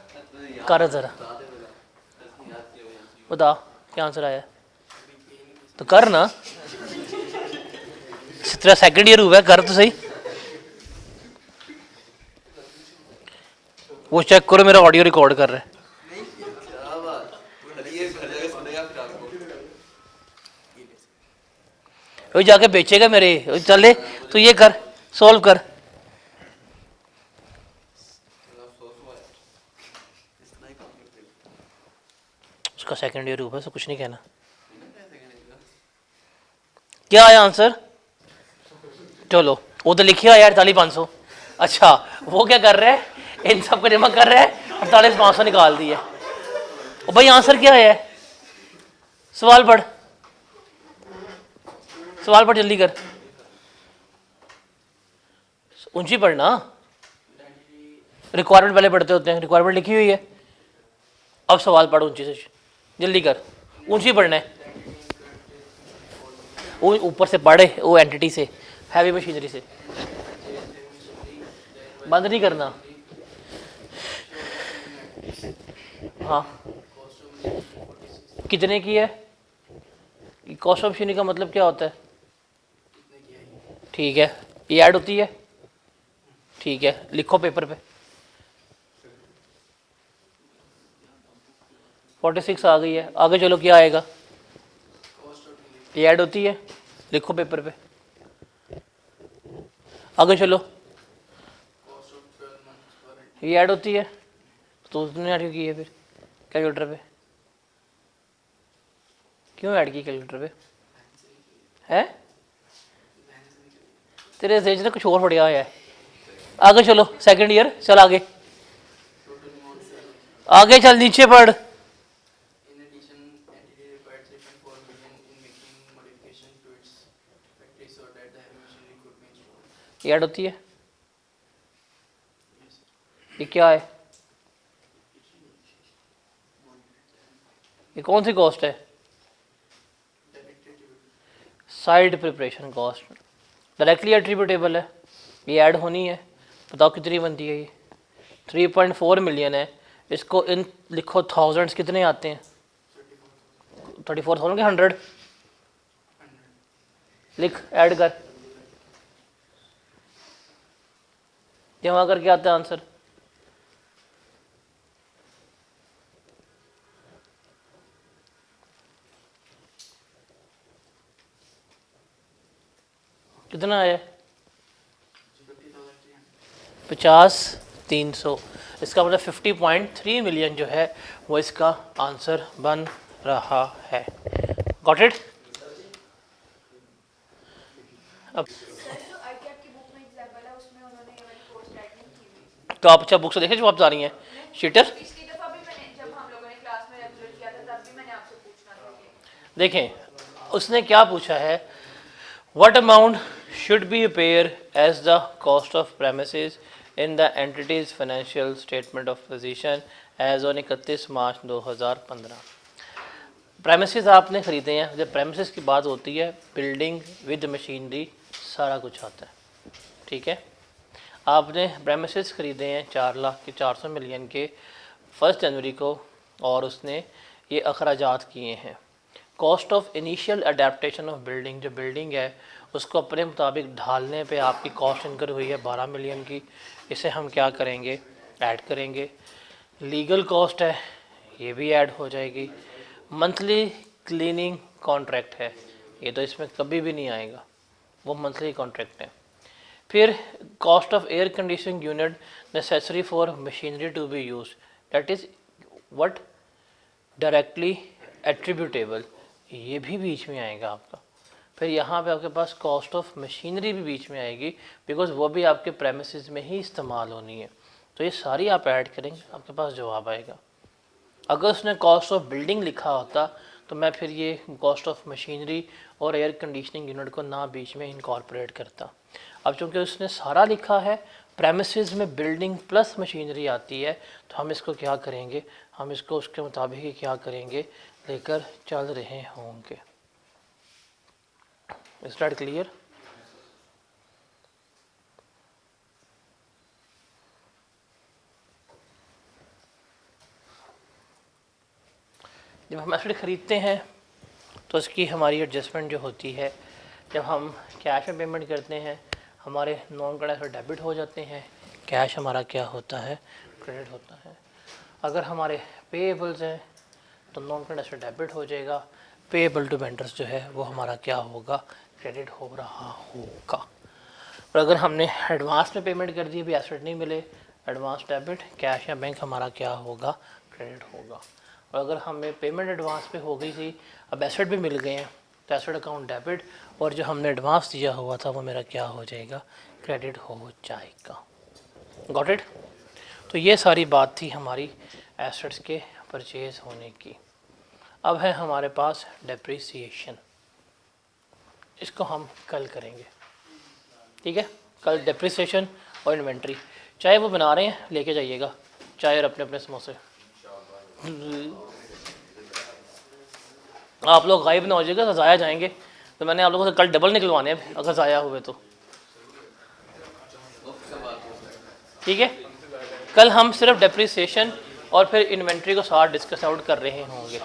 कर जरा बता क्या आंसर आया तो कर ना, तेरा सेकंड ईयर हुआ है, कर तो सही। वो चेक करो मेरा ऑडियो रिकॉर्ड कर रहा है। वो जाके बेचेगा मेरे, चले तो ये कर, सॉल्व कर। उसका सेकंड ईयर हुआ है, तो कुछ नहीं कहना। क्या आया आंसर? चलो वो तो लिखिए यार 48,500। अच्छा वो क्या कर रहे हैं, इन सबको जमा कर रहे हैं, 48,500 निकाल दिए। और भाई आंसर क्या है? सवाल पढ़, सवाल पढ़ जल्दी कर, ऊंची पढ़ना, रिक्वायरमेंट पहले पढ़ते होते हैं, रिक्वायरमेंट लिखी हुई है। अब सवाल पढ़ ऊंची से, जल्दी कर, ऊंची पढ़ना है। वो ऊपर से पढ़े, वो एंटिटी से, हैवी मशीनरी से, बंद नहीं करना। हाँ कितने की है? कॉस्ट ऑफ मशीनरी का मतलब क्या होता है? ठीक है, ये ऐड होती है, ठीक है लिखो पेपर पे। 46 आ गई है, आगे चलो क्या आएगा? ये ऐड होती है, लिखो पेपर पे, आगे चलो। ये ऐड होती है, तो उसने ऐड क्यों की है फिर कैलकुलेटर पे? क्यों ऐड की कैलकुलेटर पे है? तेरे जेज ने कुछ और बढ़िया है। आगे चलो, सेकंड ईयर, चल आगे, आगे चल, नीचे पढ़। ये ऐड होती है, ये क्या है? ये कौन सी कॉस्ट है? Side preparation cost, directly attributable है, ये ऐड होनी है। बताओ कितनी बनती है? ये 3.4 मिलियन है। इसको इन लिखो थाउजेंड्स कितने आते हैं? 34,000 के 100 लिख, ऐड कर, जमा करके आता है आंसर। कितना आया? 50,300। इसका मतलब 50.3 मिलियन जो है वो इसका आंसर बन रहा है। Got it? अब तो आप अच्छा बुक से देखें जो आप जा रही हैं शीटर। देखें उसने क्या पूछा है, what amount should be paid as the cost of premises in the entity's financial statement of position as on 31 March 2015। Premises आपने ख़रीदे हैं। जब प्रेमिसेस की बात होती है बिल्डिंग विद मशीनरी सारा कुछ आता है, ठीक है। आपने प्रेमिसेस ख़रीदे हैं 4,00,400 मिलियन के 1 जनवरी को और उसने ये अखराजात किए हैं। Cost of initial adaptation of building, जो बिल्डिंग है उसको अपने मुताबिक ढालने पे आपकी कॉस्ट इनकर हुई है 12 मिलियन की। इसे हम क्या करेंगे, ऐड करेंगे। लीगल कॉस्ट है ये भी ऐड हो जाएगी। मंथली क्लीनिंग कॉन्ट्रैक्ट है, ये तो इसमें कभी भी नहीं आएगा, वो मंथली कॉन्ट्रैक्ट है। फिर cost of air conditioning unit necessary for machinery to be use, that is what directly attributable, ये भी बीच में आएगा आपका। फिर यहाँ पे आपके पास कॉस्ट ऑफ मशीनरी भी बीच में आएगी, बिकॉज वो भी आपके प्रेमिसेस में ही इस्तेमाल होनी है। तो ये सारी आप ऐड करेंगे, आपके पास जवाब आएगा। अगर उसने कॉस्ट ऑफ बिल्डिंग लिखा होता तो मैं फिर ये कॉस्ट ऑफ मशीनरी और एयर कंडीशनिंग यूनिट को ना बीच में इनकॉर्पोरेट करता। अब चूँकि उसने सारा लिखा है, प्रेमिसेस में बिल्डिंग प्लस मशीनरी आती है, तो हम इसको क्या करेंगे, हम इसको उसके मुताबिक ही क्या करेंगे, लेकर चल रहे होंगे। Is that clear? जब हम एसेट खरीदते हैं तो इसकी हमारी एडजस्टमेंट जो होती है, जब हम कैश में पेमेंट करते हैं हमारे नॉन करंट एसेट डेबिट हो जाते हैं, कैश हमारा क्या होता है, क्रेडिट होता है। अगर हमारे पेएबल्स हैं तो नॉन करंट एसेट डेबिट हो जाएगा, पेएबल टू वेंडर्स जो है वो हमारा क्या होगा, क्रेडिट हो रहा होगा। और अगर हमने एडवांस में पेमेंट कर दी, भी एसेट नहीं मिले, एडवांस डेबिट, कैश या बैंक हमारा क्या होगा, क्रेडिट होगा। और अगर हमें पेमेंट एडवांस पे हो गई थी, अब एसेट भी मिल गए हैं, तो एसेट अकाउंट डेबिट, और जो हमने एडवांस दिया हुआ था वो मेरा क्या हो जाएगा, क्रेडिट हो जाएगा। Got it? तो ये सारी बात थी हमारी एसेट्स के परचेज होने की। अब है हमारे पास डेप्रिसिएशन, इसको हम कल करेंगे, ठीक है। कल डेप्रिसिएशन और इन्वेंट्री, चाय वो बना रहे हैं लेके जाइएगा, चाय और अपने अपने समोसे। आप लोग गायब ना हो जाएगा तो ज़ाया जाएंगे, तो मैंने आप लोगों से कल डबल निकलवाने हैं अगर ज़ाया हुए तो, ठीक है। कल हम सिर्फ डेप्रिसिएशन और फिर इन्वेंट्री को साथ डिस्कस आउट कर रहे होंगे।